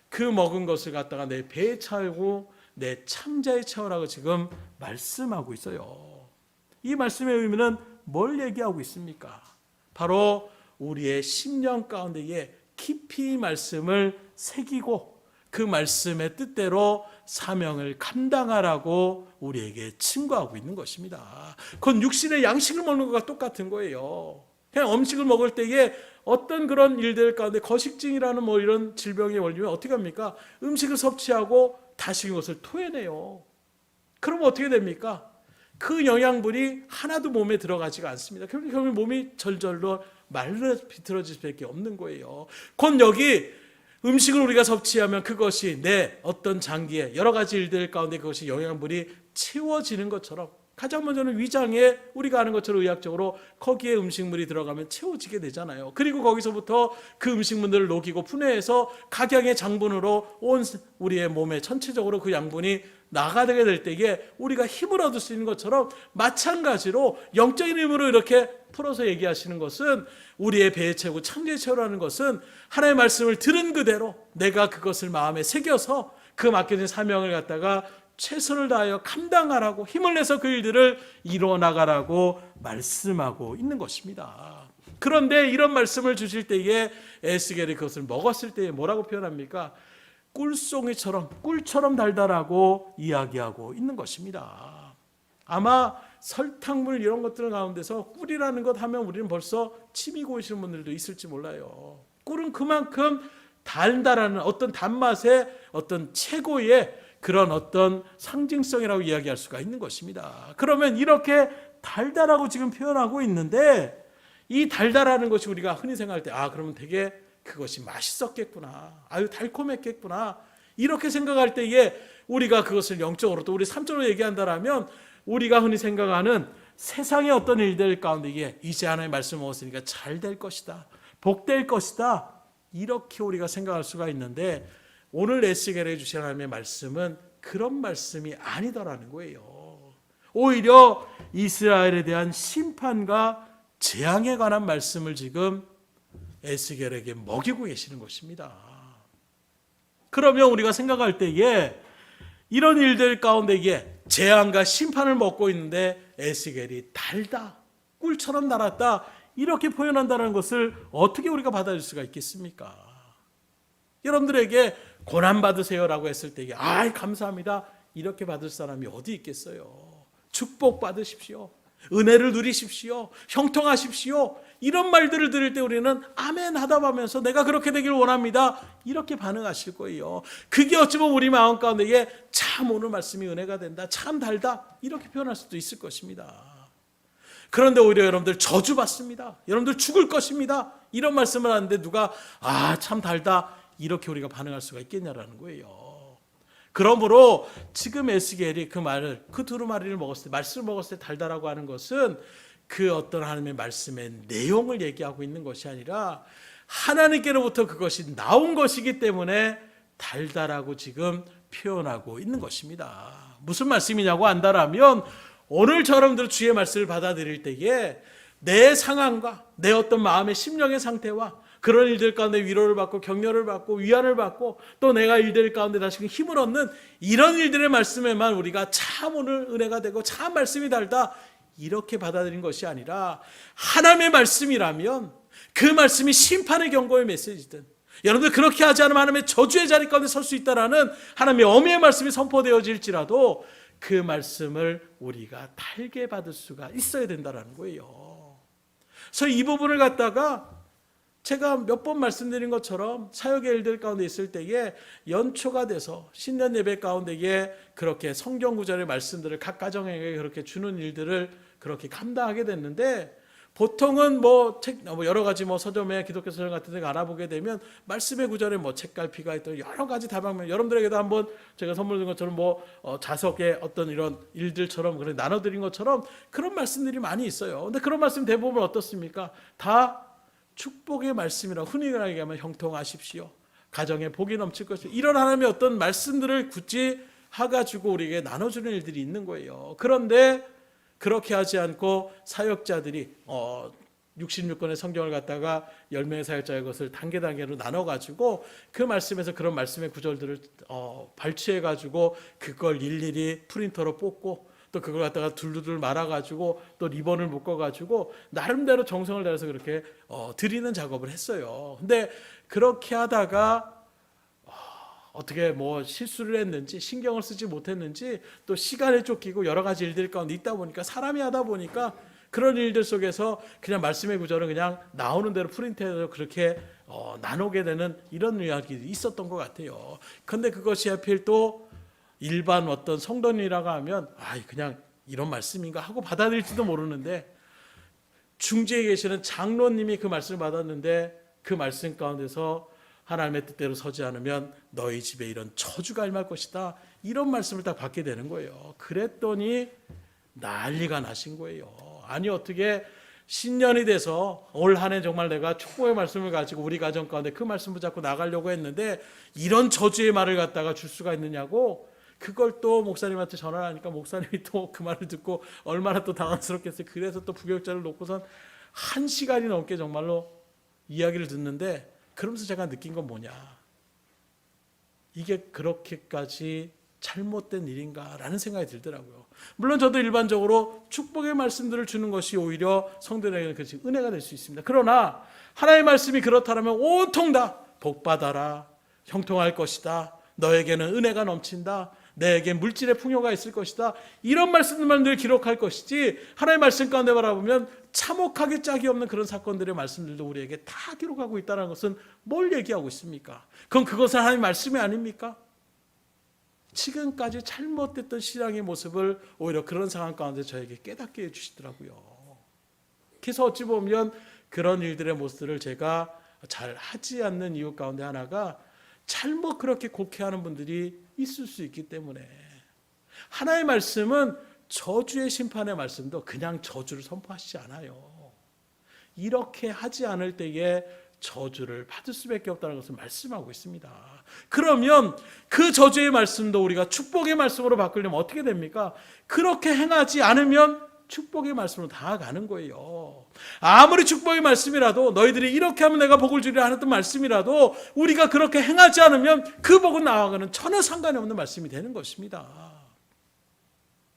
그 먹은 것을 갖다가 내 배에 채우고 내 창자에 채우라고 지금 말씀하고 있어요. 이 말씀의 의미는 뭘 얘기하고 있습니까? 바로 우리의 심령 가운데에 깊이 말씀을 새기고 그 말씀의 뜻대로 사명을 감당하라고 우리에게 칭거하고 있는 것입니다. 그건 육신의 양식을 먹는 것과 똑같은 거예요. 그냥 음식을 먹을 때에 어떤 그런 일들 가운데 거식증이라는 뭐 이런 질병이 걸리면 어떻게 합니까? 음식을 섭취하고 다시 그것을 토해내요. 그러면 어떻게 됩니까? 그 영양분이 하나도 몸에 들어가지가 않습니다. 결국 몸이 절절로 말라 비틀어질 수밖에 없는 거예요. 곧 여기 음식을 우리가 섭취하면 그것이 내 어떤 장기에 여러 가지 일들 가운데 그것이 영양분이 채워지는 것처럼, 가장 먼저는 위장에 우리가 아는 것처럼 의학적으로 거기에 음식물이 들어가면 채워지게 되잖아요. 그리고 거기서부터 그 음식물들을 녹이고 분해해서 각양의 장분으로 온 우리의 몸에 전체적으로 그 양분이 나가게 될 때에 우리가 힘을 얻을 수 있는 것처럼, 마찬가지로 영적인 힘으로 이렇게 풀어서 얘기하시는 것은, 우리의 배의 채고 창조의 채로라는 것은 하나님의 말씀을 들은 그대로 내가 그것을 마음에 새겨서 그 맡겨진 사명을 갖다가 최선을 다하여 감당하라고 힘을 내서 그 일들을 이루어 나가라고 말씀하고 있는 것입니다. 그런데 이런 말씀을 주실 때에 에스겔이 그것을 먹었을 때에 뭐라고 표현합니까? 꿀송이처럼, 꿀처럼 달달하고 이야기하고 있는 것입니다. 아마 설탕물 이런 것들 가운데서 꿀이라는 것 하면 우리는 벌써 침이 고이시는 분들도 있을지 몰라요. 꿀은 그만큼 달달한 어떤 단맛의 어떤 최고의 그런 어떤 상징성이라고 이야기할 수가 있는 것입니다. 그러면 이렇게 달달하고 지금 표현하고 있는데, 이 달달하는 것이 우리가 흔히 생각할 때 그러면 되게 그것이 맛있었겠구나, 아유 달콤했겠구나, 이렇게 생각할 때에 우리가 그것을 영적으로 또 우리 삼적으로 얘기한다라면 우리가 흔히 생각하는 세상의 어떤 일들 가운데 이제 하나님의 말씀을 먹었으니까 잘 될 것이다, 복될 것이다, 이렇게 우리가 생각할 수가 있는데, 오늘 에스겔에 주신 하나님의 말씀은 그런 말씀이 아니더라는 거예요. 오히려 이스라엘에 대한 심판과 재앙에 관한 말씀을 지금 에스겔에게 먹이고 계시는 것입니다. 그러면 우리가 생각할 때에 이런 일들 가운데 재앙과 심판을 먹고 있는데 에스겔이 달다, 꿀처럼 달았다, 이렇게 표현한다는 것을 어떻게 우리가 받아들일 수가 있겠습니까? 여러분들에게 고난받으세요라고 했을 때에 감사합니다, 이렇게 받을 사람이 어디 있겠어요? 축복 받으십시오, 은혜를 누리십시오, 형통하십시오, 이런 말들을 들을 때 우리는 아멘 하답하면서 내가 그렇게 되길 원합니다, 이렇게 반응하실 거예요. 그게 어찌보면 우리 마음 가운데에 참 오늘 말씀이 은혜가 된다, 참 달다, 이렇게 표현할 수도 있을 것입니다. 그런데 오히려 여러분들 저주받습니다, 여러분들 죽을 것입니다, 이런 말씀을 하는데 누가 참 달다, 이렇게 우리가 반응할 수가 있겠냐라는 거예요. 그러므로 지금 에스겔이 그 말을, 그 두루마리를 먹었을 때, 말씀을 먹었을 때 달달하고 하는 것은 그 어떤 하나님의 말씀의 내용을 얘기하고 있는 것이 아니라 하나님께로부터 그것이 나온 것이기 때문에 달달하고 지금 표현하고 있는 것입니다. 무슨 말씀이냐고 한다라면, 오늘 저러분들 주의 말씀을 받아들일 때에 내 상황과 내 어떤 마음의 심령의 상태와 그런 일들 가운데 위로를 받고 격려를 받고 위안을 받고 또 내가 일들 가운데 다시 힘을 얻는 이런 일들의 말씀에만 우리가 참 오늘 은혜가 되고 참 말씀이 달다, 이렇게 받아들인 것이 아니라, 하나님의 말씀이라면 그 말씀이 심판의 경고의 메시지든, 여러분들 그렇게 하지 않으면 하나님의 저주의 자리 가운데 설 수 있다라는 하나님의 어미의 말씀이 선포되어질지라도 그 말씀을 우리가 달게 받을 수가 있어야 된다는 거예요. 그래서 이 부분을 갖다가 제가 몇 번 말씀드린 것처럼 사역의 일들 가운데 있을 때에 연초가 돼서 신년 예배 가운데에 그렇게 성경 구절의 말씀들을 각 가정에게 그렇게 주는 일들을 그렇게 감당하게 됐는데, 보통은 여러 가지 서점에 기독교 서점 같은 데 알아보게 되면 말씀의 구절에 책갈피가 있던 여러 가지 다방면, 여러분들에게도 한번 제가 선물 준 것처럼 자석의 어떤 이런 일들처럼 그렇게 나눠드린 것처럼 그런 말씀들이 많이 있어요. 근데 그런 말씀 대부분 어떻습니까? 다 축복의 말씀이라고 흔히 얘기하면 형통하십시오, 가정에 복이 넘칠 것이요, 이런 하나님의 어떤 말씀들을 굳이 해가지고 우리에게 나눠주는 일들이 있는 거예요. 그런데 그렇게 하지 않고 사역자들이 66권의 성경을 갖다가 10명의 사역자의 것을 단계로 나눠가지고 그 말씀에서 그런 말씀의 구절들을 발췌해가지고 그걸 일일이 프린터로 뽑고 또 그걸 갖다가 둘둘 말아가지고 또 리본을 묶어가지고 나름대로 정성을 다해서 그렇게 드리는 작업을 했어요. 근데 그렇게 하다가 어떻게 뭐 실수를 했는지 신경을 쓰지 못했는지 또 시간에 쫓기고 여러 가지 일들 가운데 있다 보니까 사람이 하다 보니까 그런 일들 속에서 그냥 말씀의 구절은 그냥 나오는 대로 프린트해서 그렇게 나누게 되는 이런 이야기들이 있었던 것 같아요. 그런데 그것이 하필 또 일반 어떤 성도님이라고 하면 그냥 이런 말씀인가 하고 받아들일지도 모르는데 중지에 계시는 장로님이 그 말씀을 받았는데 그 말씀 가운데서 하나님의 뜻대로 서지 않으면 너희 집에 이런 저주가 임할 것이다. 이런 말씀을 딱 받게 되는 거예요. 그랬더니 난리가 나신 거예요. 아니 어떻게 신년이 돼서 올 한 해 정말 내가 축복의 말씀을 가지고 우리 가정 가운데 그 말씀 붙잡고 나가려고 했는데 이런 저주의 말을 갖다가 줄 수가 있느냐고 그걸 또 목사님한테 전화를 하니까 목사님이 또 그 말을 듣고 얼마나 또 당황스럽겠어요. 그래서 또 부교육자를 놓고선 1시간이 넘게 정말로 이야기를 듣는데 그러면서 제가 느낀 건 뭐냐. 이게 그렇게까지 잘못된 일인가라는 생각이 들더라고요. 물론 저도 일반적으로 축복의 말씀들을 주는 것이 오히려 성도들에게는 그것이 은혜가 될 수 있습니다. 그러나 하나님의 말씀이 그렇다면 온통 다 복받아라, 형통할 것이다, 너에게는 은혜가 넘친다, 내게 물질의 풍요가 있을 것이다, 이런 말씀들만 늘 기록할 것이지 하나님의 말씀 가운데 바라보면 참혹하게 짝이 없는 그런 사건들의 말씀들도 우리에게 다 기록하고 있다는 것은 뭘 얘기하고 있습니까? 그럼 그것은 하나님의 말씀이 아닙니까? 지금까지 잘못됐던 신앙의 모습을 오히려 그런 상황 가운데 저에게 깨닫게 해주시더라고요. 그래서 어찌 보면 그런 일들의 모습들을 제가 잘 하지 않는 이유 가운데 하나가 잘못 그렇게 곡해하는 분들이 있을 수 있기 때문에 하나의 말씀은 저주의 심판의 말씀도 그냥 저주를 선포하시지 않아요. 이렇게 하지 않을 때에 저주를 받을 수밖에 없다는 것을 말씀하고 있습니다. 그러면 그 저주의 말씀도 우리가 축복의 말씀으로 바꾸려면 어떻게 됩니까? 그렇게 행하지 않으면 축복의 말씀으로 다가가는 거예요. 아무리 축복의 말씀이라도 너희들이 이렇게 하면 내가 복을 주리라 하는 말씀이라도 우리가 그렇게 행하지 않으면 그 복은 나와가는 전혀 상관이 없는 말씀이 되는 것입니다.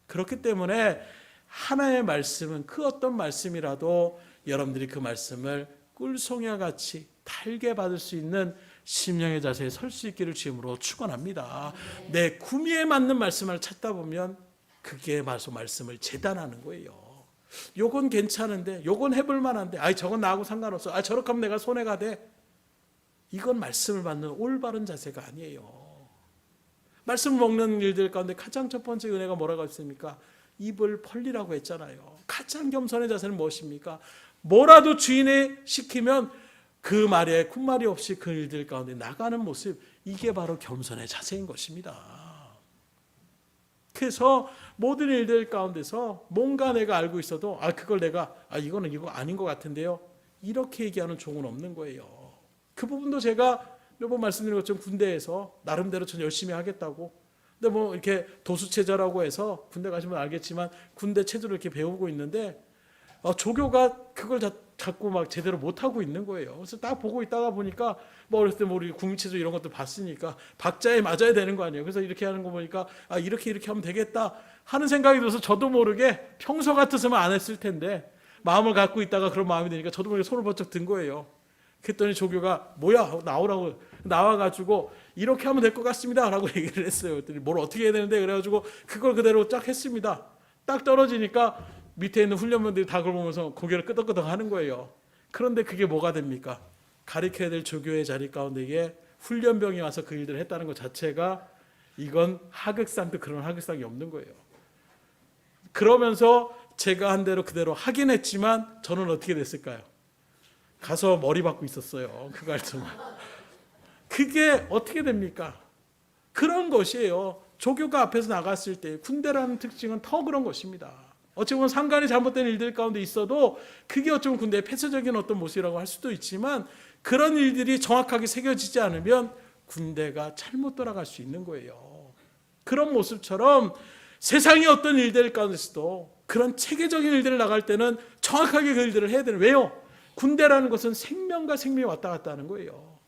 그렇기 때문에 하나의 말씀은 그 어떤 말씀이라도 여러분들이 그 말씀을 꿀송이와 같이 달게 받을 수 있는 심령의 자세에 설 수 있기를 주님으로 축원합니다. 내 구미에 맞는 말씀을 찾다 보면 그게 말씀을 재단하는 거예요. 요건 괜찮은데, 요건 해볼 만한데, 저건 나하고 상관없어. 저렇게 하면 내가 손해가 돼. 이건 말씀을 받는 올바른 자세가 아니에요. 말씀을 먹는 일들 가운데 가장 첫 번째 은혜가 뭐라고 했습니까? 입을 벌리라고 했잖아요. 가장 겸손의 자세는 무엇입니까? 뭐라도 주인이 시키면 그 말에 쿵말이 없이 그 일들 가운데 나가는 모습, 이게 바로 겸손의 자세인 것입니다. 그래서 모든 일들 가운데서 뭔가 내가 알고 있어도 그걸 내가 이거는 이거 아닌 것 같은데요, 이렇게 얘기하는 종은 없는 거예요. 그 부분도 제가 몇 번 말씀드린 것처럼 군대에서 나름대로 전 열심히 하겠다고, 근데 뭐 이렇게 도수체제라고 해서 군대 가시면 알겠지만 군대 체제를 이렇게 배우고 있는데 조교가 그걸 자꾸 막 제대로 못하고 있는 거예요. 그래서 딱 보고 있다가 보니까 뭐 어렸을 때 뭐 우리 국민체조 이런 것도 봤으니까 박자에 맞아야 되는 거 아니에요. 그래서 이렇게 하는 거 보니까 이렇게 하면 되겠다 하는 생각이 들어서 저도 모르게 평소 같았으면 안 했을 텐데 마음을 갖고 있다가 그런 마음이 드니까 저도 모르게 손을 번쩍 든 거예요. 그랬더니 조교가 뭐야 나오라고 나와가지고 이렇게 하면 될 것 같습니다 라고 얘기를 했어요. 그랬더니 뭘 어떻게 해야 되는데 그래가지고 그걸 그대로 쫙 했습니다. 딱 떨어지니까 밑에 있는 훈련병들이 다 그걸 보면서 고개를 끄덕끄덕 하는 거예요. 그런데 그게 뭐가 됩니까? 가르쳐야 될 조교의 자리 가운데에 훈련병이 와서 그 일들을 했다는 것 자체가 이건 하극상도 그런 하극상이 없는 거예요. 그러면서 제가 한 대로 그대로 하긴 했지만 저는 어떻게 됐을까요? 가서 머리 박고 있었어요. 그 갈증을. 그게 어떻게 됩니까? 그런 것이에요. 조교가 앞에서 나갔을 때 군대라는 특징은 더 그런 것입니다. 어찌 보면 상관이 잘못된 일들 가운데 있어도 그게 어쩌면 군대의 폐쇄적인 어떤 모습이라고 할 수도 있지만 그런 일들이 정확하게 새겨지지 않으면 군대가 잘못 돌아갈 수 있는 거예요. 그런 모습처럼 세상의 어떤 일들 가운데서도 그런 체계적인 일들을 나갈 때는 정확하게 그 일들을 해야 되는. 왜요? 군대라는 것은 생명과 생명이 왔다 갔다 하는 거예요.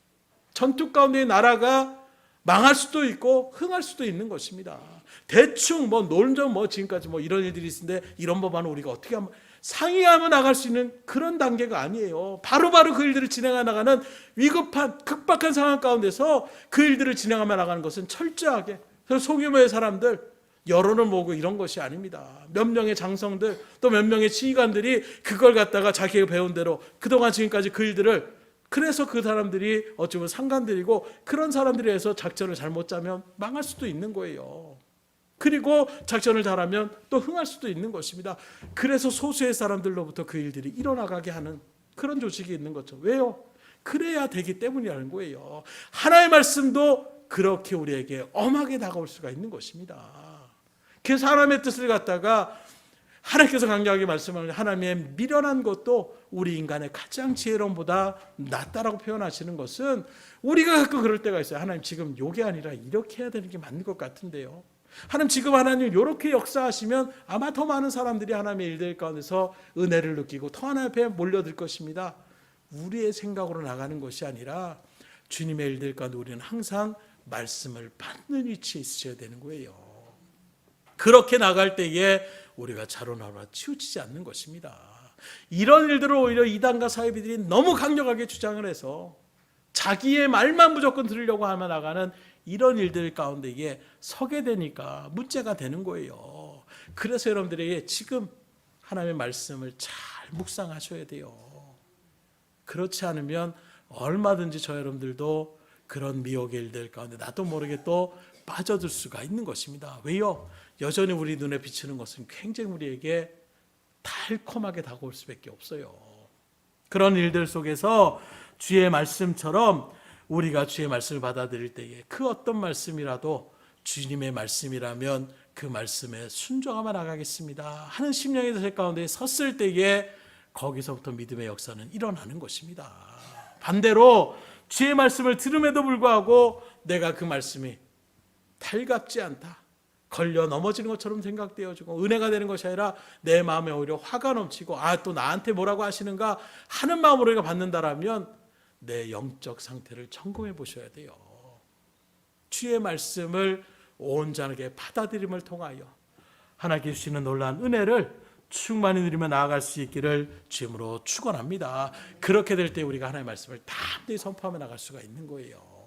전투 가운데 나라가 망할 수도 있고 흥할 수도 있는 것입니다. 대충 논전 지금까지 이런 일들이 있는데 이런 법안을 우리가 어떻게 하면 상의하며 나갈 수 있는 그런 단계가 아니에요. 바로바로 그 일들을 진행해 나가는 위급한 급박한 상황 가운데서 그 일들을 진행하며 나가는 것은 철저하게 소규모의 사람들, 여론을 모으고 이런 것이 아닙니다. 몇 명의 장성들, 또 몇 명의 지휘관들이 그걸 갖다가 자기가 배운 대로 그동안 지금까지 그 일들을, 그래서 그 사람들이 어쩌면 상관들이고, 그런 사람들이 해서 작전을 잘못 짜면 망할 수도 있는 거예요. 그리고 작전을 잘하면 또 흥할 수도 있는 것입니다. 그래서 소수의 사람들로부터 그 일들이 일어나가게 하는 그런 조직이 있는 거죠. 왜요? 그래야 되기 때문이라는 거예요. 하나님의 말씀도 그렇게 우리에게 엄하게 다가올 수가 있는 것입니다. 그래서 하나님의 뜻을 갖다가 하나님께서 강력하게 말씀하는 하나님의 미련한 것도 우리 인간의 가장 지혜로움보다 낫다라고 표현하시는 것은, 우리가 가끔 그럴 때가 있어요. 하나님 지금 요게 아니라 이렇게 해야 되는 게 맞는 것 같은데요. 하나님 지금 하나님 이렇게 역사하시면 아마 더 많은 사람들이 하나님의 일들 가운데서 은혜를 느끼고 더 하나님 앞에 몰려들 것입니다. 우리의 생각으로 나가는 것이 아니라 주님의 일들 가운데 우리는 항상 말씀을 받는 위치에 있으셔야 되는 거예요. 그렇게 나갈 때에 우리가 자로나로 치우치지 않는 것입니다. 이런 일들을 오히려 이단과 사이비들이 너무 강력하게 주장을 해서 자기의 말만 무조건 들으려고 하며 나가는 이런 일들 가운데에 서게 되니까 문제가 되는 거예요. 그래서 여러분들에게 지금 하나님의 말씀을 잘 묵상하셔야 돼요. 그렇지 않으면 얼마든지 저 여러분들도 그런 미혹의 일들 가운데 나도 모르게 또 빠져들 수가 있는 것입니다. 왜요? 여전히 우리 눈에 비치는 것은 굉장히 우리에게 달콤하게 다가올 수밖에 없어요. 그런 일들 속에서 주의 말씀처럼 우리가 주의 말씀을 받아들일 때에 그 어떤 말씀이라도 주님의 말씀이라면 그 말씀에 순종하며 나가겠습니다 하는 심령의 새 가운데 섰을 때에 거기서부터 믿음의 역사는 일어나는 것입니다. 반대로 주의 말씀을 들음에도 불구하고 내가 그 말씀이 달갑지 않다, 걸려 넘어지는 것처럼 생각되어지고 은혜가 되는 것이 아니라 내 마음에 오히려 화가 넘치고 또 나한테 뭐라고 하시는가 하는 마음으로 우리가 받는다라면 내 영적 상태를 점검해 보셔야 돼요. 주의 말씀을 온전하게 받아들임을 통하여 하나님께 주시는 놀라운 은혜를 충만히 누리며 나아갈 수 있기를 주님으로 축원합니다. 그렇게 될 때 우리가 하나님의 말씀을 담대히 선포하며 나갈 수가 있는 거예요.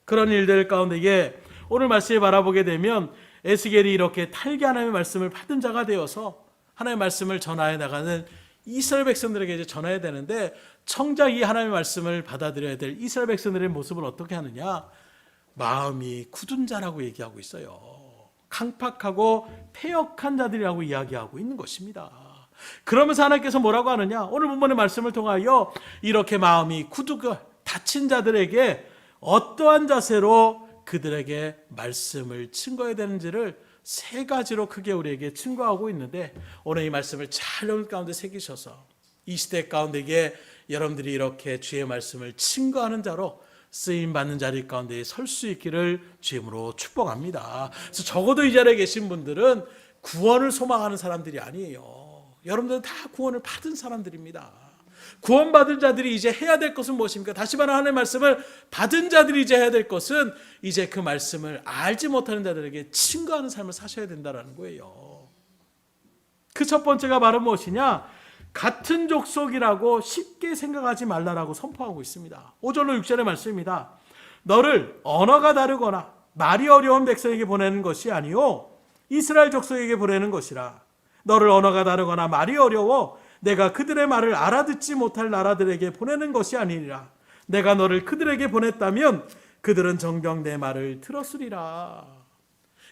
그런 일들 가운데에 오늘 말씀을 바라보게 되면 에스겔이 이렇게 탈게 하나님의 말씀을 받은 자가 되어서 하나님의 말씀을 전하여 나가는 이스라엘 백성들에게 이제 전해야 되는데, 정작 이 하나님의 말씀을 받아들여야 될 이스라엘 백성들의 모습을 어떻게 하느냐? 마음이 굳은 자라고 얘기하고 있어요. 강팍하고 패역한 자들이라고 이야기하고 있는 것입니다. 그러면서 하나님께서 뭐라고 하느냐? 오늘 본문의 말씀을 통하여 이렇게 마음이 굳고 다친 자들에게 어떠한 자세로 그들에게 말씀을 증거해야 되는지를 세 가지로 크게 우리에게 증거하고 있는데, 오늘 이 말씀을 잘 여러분 가운데 새기셔서 이 시대 가운데에 여러분들이 이렇게 주의 말씀을 증거하는 자로 쓰임받는 자리 가운데 설 수 있기를 주님으로 축복합니다. 그래서 적어도 이 자리에 계신 분들은 구원을 소망하는 사람들이 아니에요. 여러분들은 다 구원을 받은 사람들입니다. 구원받은 자들이 이제 해야 될 것은 무엇입니까? 다시 말하면 하나님의 말씀을 받은 자들이 이제 해야 될 것은 이제 그 말씀을 알지 못하는 자들에게 증거하는 삶을 사셔야 된다는 거예요. 그 첫 번째가 바로 무엇이냐? 같은 족속이라고 쉽게 생각하지 말라라고 선포하고 있습니다. 5절로 6절의 말씀입니다. 너를 언어가 다르거나 말이 어려운 백성에게 보내는 것이 아니요 이스라엘 족속에게 보내는 것이라. 너를 언어가 다르거나 말이 어려워 내가 그들의 말을 알아듣지 못할 나라들에게 보내는 것이 아니니라. 내가 너를 그들에게 보냈다면 그들은 정녕 내 말을 들었으리라.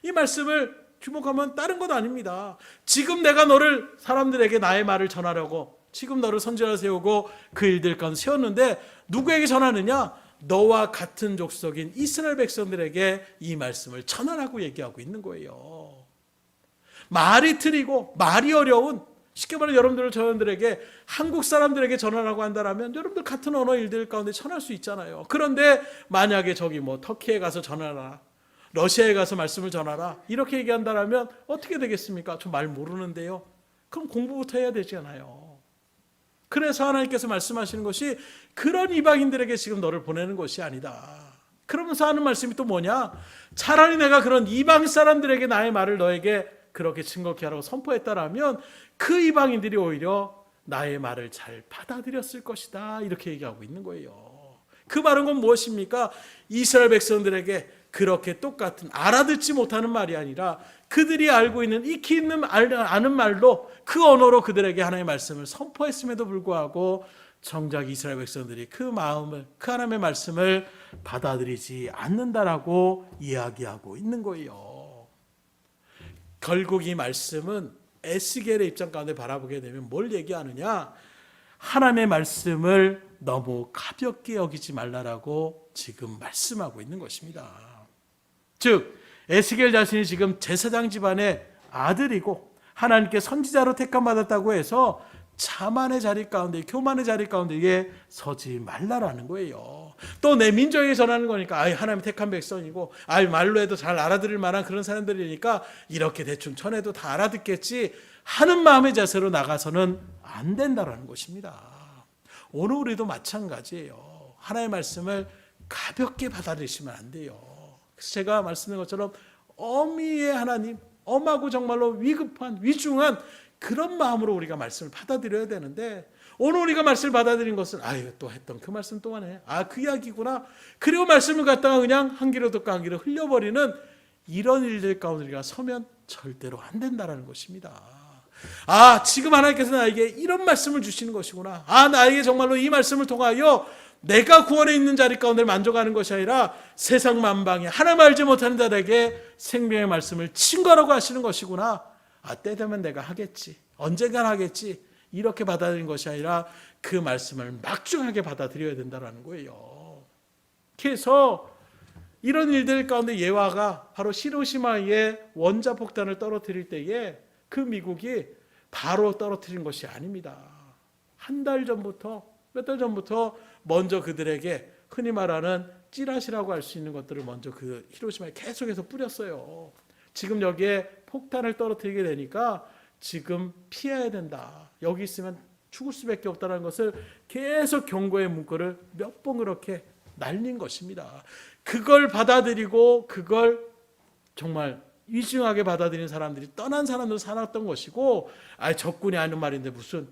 이 말씀을 주목하면 다른 것 아닙니다. 지금 내가 너를 사람들에게 나의 말을 전하려고 지금 너를 선지자로 세우고 그 일들 가운데 세웠는데 누구에게 전하느냐? 너와 같은 족속인 이스라엘 백성들에게 이 말씀을 전하라고 얘기하고 있는 거예요. 말이 트이고 말이 어려운, 쉽게 말해 여러분들 저희들에게 한국 사람들에게 전하라고 한다면 여러분들 같은 언어 일들 가운데 전할 수 있잖아요. 그런데 만약에 저기 터키에 가서 전하라, 러시아에 가서 말씀을 전하라 이렇게 얘기한다면 어떻게 되겠습니까? 저 말 모르는데요. 그럼 공부부터 해야 되잖아요. 그래서 하나님께서 말씀하시는 것이 그런 이방인들에게 지금 너를 보내는 것이 아니다. 그러면서 하는 말씀이 또 뭐냐? 차라리 내가 그런 이방 사람들에게 나의 말을 너에게 그렇게 증거케 하라고 선포했다라면 그 이방인들이 오히려 나의 말을 잘 받아들였을 것이다, 이렇게 얘기하고 있는 거예요. 그 말은 건 무엇입니까? 이스라엘 백성들에게 그렇게 똑같은 알아듣지 못하는 말이 아니라 그들이 알고 있는 익히 있는 아는 말로 그 언어로 그들에게 하나님의 말씀을 선포했음에도 불구하고 정작 이스라엘 백성들이 그 마음을, 그 하나님의 말씀을 받아들이지 않는다라고 이야기하고 있는 거예요. 결국 이 말씀은 에스겔의 입장 가운데 바라보게 되면 뭘 얘기하느냐? 하나님의 말씀을 너무 가볍게 여기지 말라라고 지금 말씀하고 있는 것입니다. 즉 에스겔 자신이 지금 제사장 집안의 아들이고 하나님께 선지자로 택함받았다고 해서 자만의 자리 가운데, 교만의 자리 가운데에 서지 말라라는 거예요. 또 내 민족에게 전하는 거니까 하나님 택한 백성이고 말로 해도 잘 알아들을 만한 그런 사람들이니까 이렇게 대충 전해도 다 알아듣겠지 하는 마음의 자세로 나가서는 안 된다라는 것입니다. 오늘 우리도 마찬가지예요. 하나님의 말씀을 가볍게 받아들이시면 안 돼요. 그래서 제가 말씀드린 것처럼 어미의 하나님, 엄하고 정말로 위급한, 위중한 그런 마음으로 우리가 말씀을 받아들여야 되는데, 오늘 우리가 말씀을 받아들인 것은 또 했던 그 말씀 또한 해. 그 이야기구나. 그리고 말씀을 갖다가 그냥 한 귀로 듣고 한 귀로 흘려버리는 이런 일들 가운데 우리가 서면 절대로 안 된다는 것입니다. 지금 하나님께서 나에게 이런 말씀을 주시는 것이구나. 나에게 정말로 이 말씀을 통하여 내가 구원에 있는 자리 가운데 만족하는 것이 아니라 세상 만방에 하나님 알지 못하는 자들에게 생명의 말씀을 증거하라고 하시는 것이구나. 때 되면 내가 하겠지, 언젠간 하겠지, 이렇게 받아들이는 것이 아니라 그 말씀을 막중하게 받아들여야 된다는 거예요. 그래서 이런 일들 가운데 예화가 바로 히로시마에 원자폭탄을 떨어뜨릴 때에 그 미국이 바로 떨어뜨린 것이 아닙니다. 한 달 전부터, 몇 달 전부터 먼저 그들에게 흔히 말하는 찌라시라고 할 수 있는 것들을 먼저 그 히로시마에 계속해서 뿌렸어요. 지금 여기에 폭탄을 떨어뜨리게 되니까 지금 피해야 된다, 여기 있으면 죽을 수밖에 없다는 것을 계속 경고의 문구를 몇 번 그렇게 날린 것입니다. 그걸 받아들이고 그걸 정말 위중하게 받아들이는 사람들이 떠난 사람들 살았던 것이고, 적군이 하는 말인데 무슨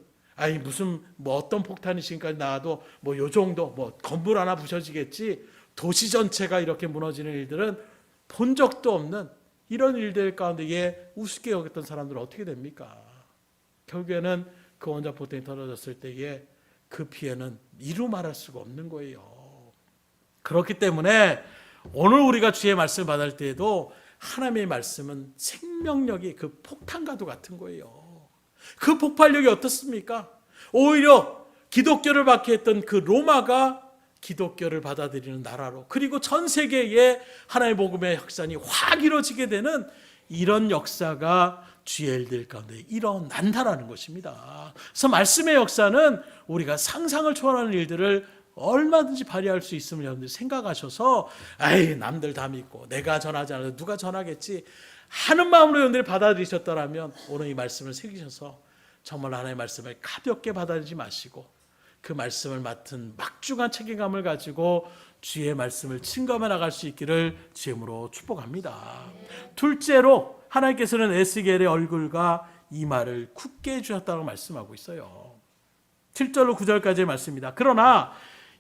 어떤 폭탄이 지금까지 나와도 요 정도 건물 하나 부셔지겠지, 도시 전체가 이렇게 무너지는 일들은 본 적도 없는 이런 일들 가운데에 우습게 여겼던 사람들은 어떻게 됩니까? 결국에는 그 원자폭탄이 떨어졌을 때에 그 피해는 이루 말할 수가 없는 거예요. 그렇기 때문에 오늘 우리가 주의 말씀을 받을 때에도 하나님의 말씀은 생명력이 그 폭탄과도 같은 거예요. 그 폭발력이 어떻습니까? 오히려 기독교를 박해했던 그 로마가 기독교를 받아들이는 나라로, 그리고 전 세계에 하나님의 복음의 확산이 확 이루어지게 되는 이런 역사가 주의 일들 가운데 일어난다라는 것입니다. 그래서 말씀의 역사는 우리가 상상을 초월하는 일들을 얼마든지 발휘할 수 있음을 여러분들이 생각하셔서 남들 다 믿고 내가 전하지 않아도 누가 전하겠지 하는 마음으로 여러분들이 받아들이셨더라면 오늘 이 말씀을 새기셔서 정말 하나님의 말씀을 가볍게 받아들이지 마시고 그 말씀을 맡은 막중한 책임감을 가지고 주의 말씀을 증거해 나갈 수 있기를 주임으로 축복합니다. 둘째로 하나님께서는 에스겔의 얼굴과 이마를 굳게 해주셨다고 말씀하고 있어요. 7절로 9절까지의 말씀입니다. 그러나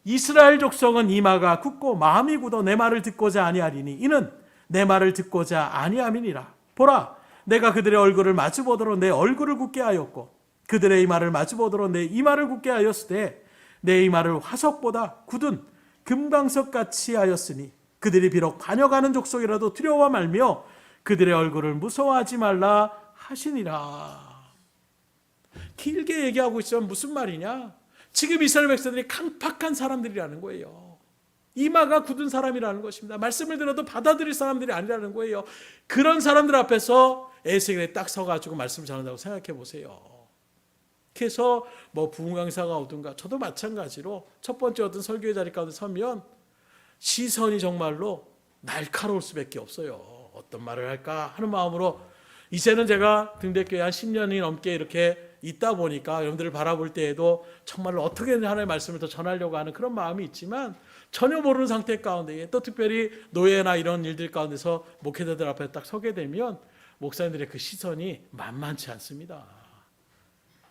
이스라엘 족속은 이마가 굳고 마음이 굳어 내 말을 듣고자 아니하리니 이는 내 말을 듣고자 아니함이니라. 보라, 내가 그들의 얼굴을 마주보도록 내 얼굴을 굳게 하였고 그들의 이마를 마주보도록 내 이마를 굳게 하였으되 내 이마를 화석보다 굳은 금강석같이 하였으니 그들이 비록 반역하는 족속이라도 두려워 말며 그들의 얼굴을 무서워하지 말라 하시니라. 길게 얘기하고 있으면 무슨 말이냐? 지금 이스라엘 백성들이 강팍한 사람들이라는 거예요. 이마가 굳은 사람이라는 것입니다. 말씀을 들어도 받아들일 사람들이 아니라는 거예요. 그런 사람들 앞에서 에스겔이 딱 서가지고 말씀을 전한다고 생각해 보세요. 그래서 부흥 강사가 오든가 저도 마찬가지로 첫 번째 어떤 설교의 자리 가운데 서면 시선이 정말로 날카로울 수밖에 없어요. 어떤 말을 할까 하는 마음으로 이제는 제가 등대교회 한 10년이 넘게 이렇게 있다 보니까 여러분들을 바라볼 때에도 정말로 어떻게 하나님의 말씀을 더 전하려고 하는 그런 마음이 있지만 전혀 모르는 상태 가운데에 또 특별히 노예나 이런 일들 가운데서 목회자들 앞에 딱 서게 되면 목사님들의 그 시선이 만만치 않습니다.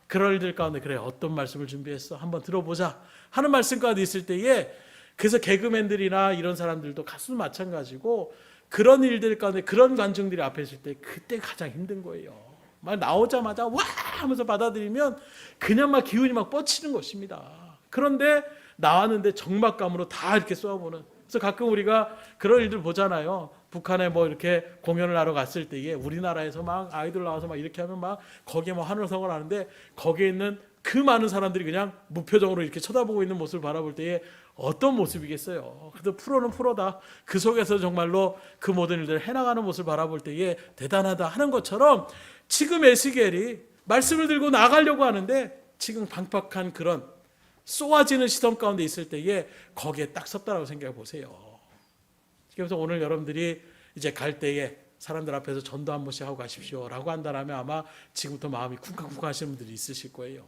그럴 일들 가운데 그래 어떤 말씀을 준비했어? 한번 들어보자 하는 말씀 가운데 있을 때에 그래서 개그맨들이나 이런 사람들도 가수도 마찬가지고 그런 일들 가운데 그런 관중들이 앞에 있을 때 그때 가장 힘든 거예요. 막 나오자마자 와 하면서 받아들이면 그냥 막 기운이 막 뻗치는 것입니다. 그런데 나왔는데 적막감으로 다 이렇게 쏘아보는. 그래서 가끔 우리가 그런 일들 보잖아요. 북한에 뭐 이렇게 공연을 하러 갔을 때에 우리나라에서 막 아이돌 나와서 막 이렇게 하면 막 거기에 뭐 환호성을 하는데 거기에 있는 그 많은 사람들이 그냥 무표정으로 이렇게 쳐다보고 있는 모습을 바라볼 때에 어떤 모습이겠어요. 그래도 프로는 프로다. 그 속에서 정말로 그 모든 일들을 해나가는 모습을 바라볼 때에 대단하다 하는 것처럼 지금 에스겔이 말씀을 들고 나가려고 하는데 지금 방박한 그런 쏘아지는 시선 가운데 있을 때에 거기에 딱 섰다라고 생각해 보세요. 그래서 오늘 여러분들이 이제 갈 때에 사람들 앞에서 전도 한 번씩 하고 가십시오라고 한다면 아마 지금부터 마음이 쿵쾅쿵쾅 하시는 분들이 있으실 거예요.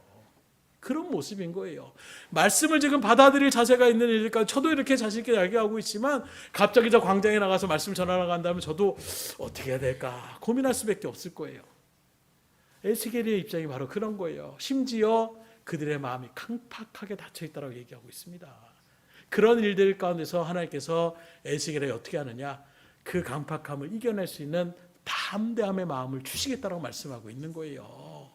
그런 모습인 거예요. 말씀을 지금 받아들일 자세가 있는 일일까? 저도 이렇게 자신 있게 이야기하고 있지만 갑자기 저 광장에 나가서 말씀 전하러 간다면 저도 어떻게 해야 될까 고민할 수밖에 없을 거예요. 에스겔의 입장이 바로 그런 거예요. 심지어 그들의 마음이 강팍하게 닫혀있다고 얘기하고 있습니다. 그런 일들 가운데서 하나님께서 에스겔에게 어떻게 하느냐, 그 강팍함을 이겨낼 수 있는 담대함의 마음을 주시겠다고 말씀하고 있는 거예요.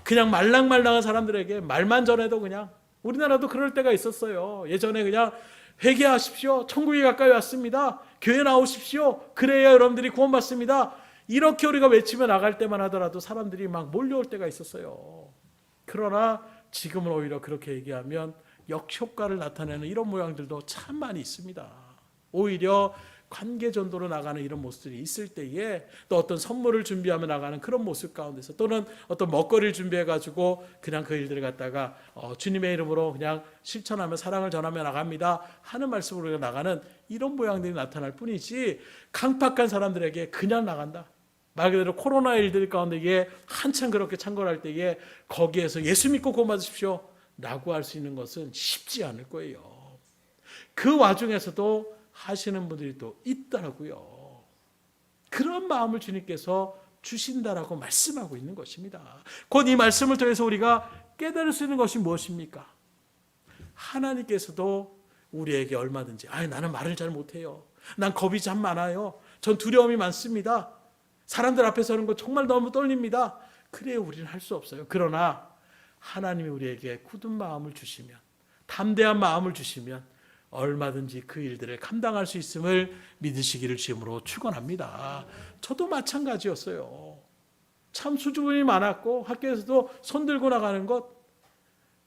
그냥 말랑말랑한 사람들에게 말만 전해도 그냥, 우리나라도 그럴 때가 있었어요. 예전에 그냥 회개하십시오, 천국이 가까이 왔습니다, 교회 나오십시오, 그래야 여러분들이 구원받습니다, 이렇게 우리가 외치며 나갈 때만 하더라도 사람들이 막 몰려올 때가 있었어요. 그러나 지금은 오히려 그렇게 얘기하면 역효과를 나타내는 이런 모양들도 참 많이 있습니다. 오히려 관계 전도로 나가는 이런 모습들이 있을 때에 또 어떤 선물을 준비하며 나가는 그런 모습 가운데서 또는 어떤 먹거리를 준비해 가지고 그냥 그 일들을 갖다가 주님의 이름으로 그냥 실천하며 사랑을 전하며 나갑니다 하는 말씀으로 나가는 이런 모양들이 나타날 뿐이지, 강팍한 사람들에게 그냥 나간다, 말 그대로 코로나 일들 가운데 한참 그렇게 창궐할 때에 거기에서 예수 믿고 구원받으십시오 라고 할 수 있는 것은 쉽지 않을 거예요. 그 와중에서도 하시는 분들이 또 있더라고요. 그런 마음을 주님께서 주신다라고 말씀하고 있는 것입니다. 곧 이 말씀을 통해서 우리가 깨달을 수 있는 것이 무엇입니까? 하나님께서도 우리에게 얼마든지 나는 말을 잘 못해요, 난 겁이 참 많아요, 전 두려움이 많습니다, 사람들 앞에 서는 거 정말 너무 떨립니다, 그래 우리는 할 수 없어요. 그러나 하나님이 우리에게 굳은 마음을 주시면, 담대한 마음을 주시면 얼마든지 그 일들을 감당할 수 있음을 믿으시기를 주님으로 축원합니다. 저도 마찬가지였어요. 참 수줍음이 많았고 학교에서도 손 들고 나가는 것,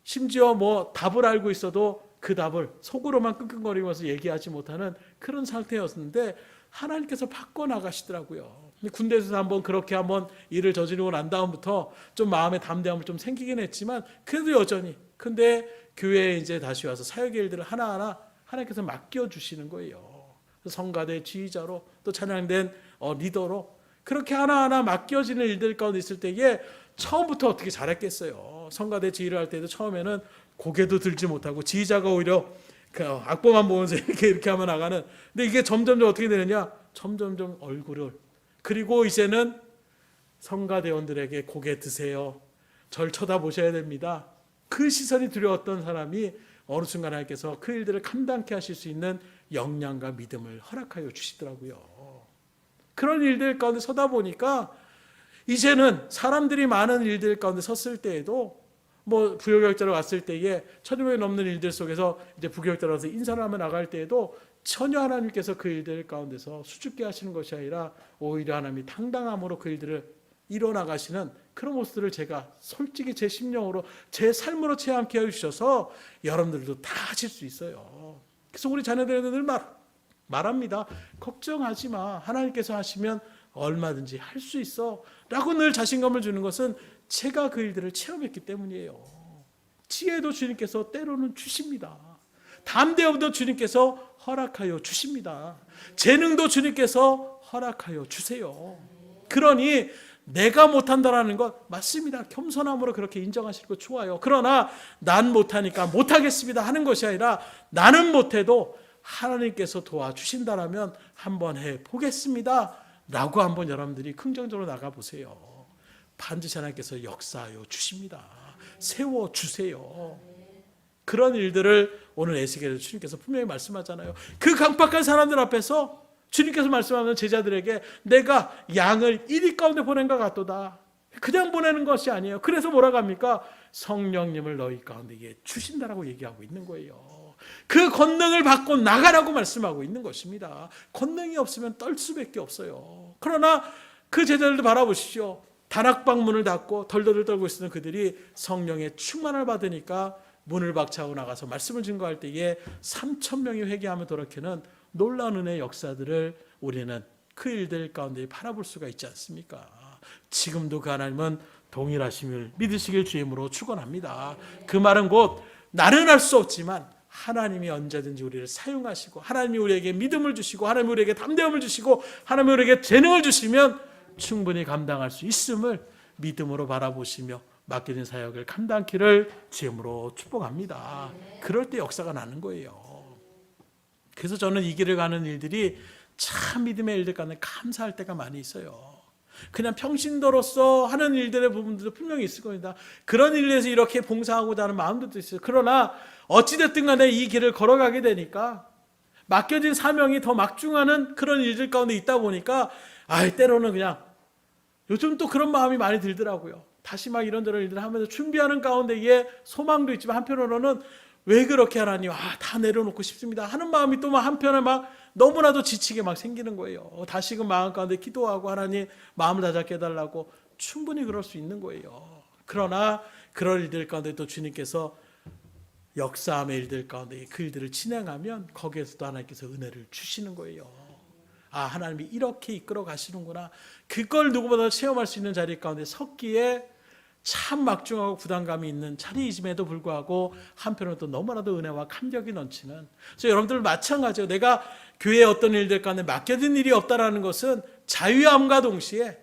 심지어 뭐 답을 알고 있어도 그 답을 속으로만 끙끙거리면서 얘기하지 못하는 그런 상태였는데 하나님께서 바꿔나가시더라고요. 군대에서 한번 그렇게 한번 일을 저지르고 난 다음부터 좀 마음의 담대함을 좀 생기긴 했지만 그래도 여전히, 근데 교회에 이제 다시 와서 사역의 일들을 하나하나 하나님께서 맡겨주시는 거예요. 성가대 지휘자로 또 찬양된 리더로 그렇게 하나하나 맡겨지는 일들 가운데 있을 때에 처음부터 어떻게 잘했겠어요. 성가대 지휘를 할 때도 처음에는 고개도 들지 못하고 지휘자가 오히려 그 악보만 보면서 이렇게 하면 나가는, 근데 이게 점점 어떻게 되느냐, 점점 얼굴을, 그리고 이제는 성가대원들에게 고개 드세요, 절 쳐다보셔야 됩니다, 그 시선이 두려웠던 사람이 어느 순간 하나님께서 그 일들을 감당케 하실 수 있는 역량과 믿음을 허락하여 주시더라고요. 그런 일들 가운데 서다 보니까 이제는 사람들이 많은 일들 가운데 섰을 때에도, 뭐 부교육자로 왔을 때에 1,200이 넘는 일들 속에서 이제 부교육자로 와서 인사를 하며 나갈 때에도 전혀 하나님께서 그 일들 가운데서 수줍게 하시는 것이 아니라 오히려 하나님이 당당함으로 그 일들을 이뤄나가시는 그런 모습들을 제가 솔직히 제 심령으로 제 삶으로 체험케 해주셔서 여러분들도 다 하실 수 있어요. 그래서 우리 자녀들에게 늘 말합니다. 걱정하지 마, 하나님께서 하시면 얼마든지 할 수 있어 라고 늘 자신감을 주는 것은 제가 그 일들을 체험했기 때문이에요. 지혜도 주님께서 때로는 주십니다. 담대함도 주님께서 허락하여 주십니다. 재능도 주님께서 허락하여 주세요. 그러니 내가 못한다라는 것 맞습니다. 겸손함으로 그렇게 인정하실 거 좋아요. 그러나 난 못하니까 못하겠습니다 하는 것이 아니라 나는 못해도 하나님께서 도와주신다라면 한번 해보겠습니다 라고 한번 여러분들이 긍정적으로 나가보세요. 반드시 하나님께서 역사하여 주십니다. 세워주세요. 그런 일들을 오늘 에스겔에서 주님께서 분명히 말씀하잖아요. 그 강팍한 사람들 앞에서 주님께서 말씀하는 제자들에게 내가 양을 이리 가운데 보낸 것 같도다. 그냥 보내는 것이 아니에요. 그래서 뭐라고 합니까? 성령님을 너희 가운데 주신다라고 얘기하고 있는 거예요. 그 권능을 받고 나가라고 말씀하고 있는 것입니다. 권능이 없으면 떨 수밖에 없어요. 그러나 그 제자들도 바라보십시오. 다락방 문을 닫고 덜덜 떨고 있었던 그들이 성령의 충만을 받으니까 문을 박차고 나가서 말씀을 증거할 때에 3,000명이 회개하며 돌아오는 놀라운 은혜의 역사들을 우리는 그 일들 가운데 바라볼 수가 있지 않습니까? 지금도 그 하나님은 동일하심을 믿으시길 주임으로 축원합니다. 그 말은 곧 나는 할 수 없지만 하나님이 언제든지 우리를 사용하시고 하나님이 우리에게 믿음을 주시고 하나님이 우리에게 담대함을 주시고 하나님이 우리에게 재능을 주시면 충분히 감당할 수 있음을 믿음으로 바라보시며 맡겨진 사역을 감당키를 주임으로 축복합니다. 그럴 때 역사가 나는 거예요. 그래서 저는 이 길을 가는 일들이 참 믿음의 일들 가운데 감사할 때가 많이 있어요. 그냥 평신도로서 하는 일들의 부분들도 분명히 있을 겁니다. 그런 일에서 이렇게 봉사하고자 하는 마음들도 있어요. 그러나 어찌됐든 간에 이 길을 걸어가게 되니까 맡겨진 사명이 더 막중하는 그런 일들 가운데 있다 보니까 때로는 그냥 요즘 또 그런 마음이 많이 들더라고요. 다시 막 이런저런 일들을 하면서 준비하는 가운데에 소망도 있지만 한편으로는 왜 그렇게 하나님 다 내려놓고 싶습니다 하는 마음이 또 막 한편에 막 너무나도 지치게 막 생기는 거예요. 다시금 마음 가운데 기도하고 하나님 마음을 다잡게 해달라고 충분히 그럴 수 있는 거예요. 그러나 그런 일들 가운데 또 주님께서 역사함의 일들 가운데 그 일들을 진행하면 거기에서도 하나님께서 은혜를 주시는 거예요. 하나님이 이렇게 이끌어 가시는구나. 그걸 누구보다 체험할 수 있는 자리 가운데 섰기에 참 막중하고 부담감이 있는 자리임에도 불구하고 한편으로는 또 너무나도 은혜와 감격이 넘치는. 그래서 여러분들 마찬가지예요. 내가 교회의 어떤 일들 가운데 맡겨진 일이 없다라는 것은 자유함과 동시에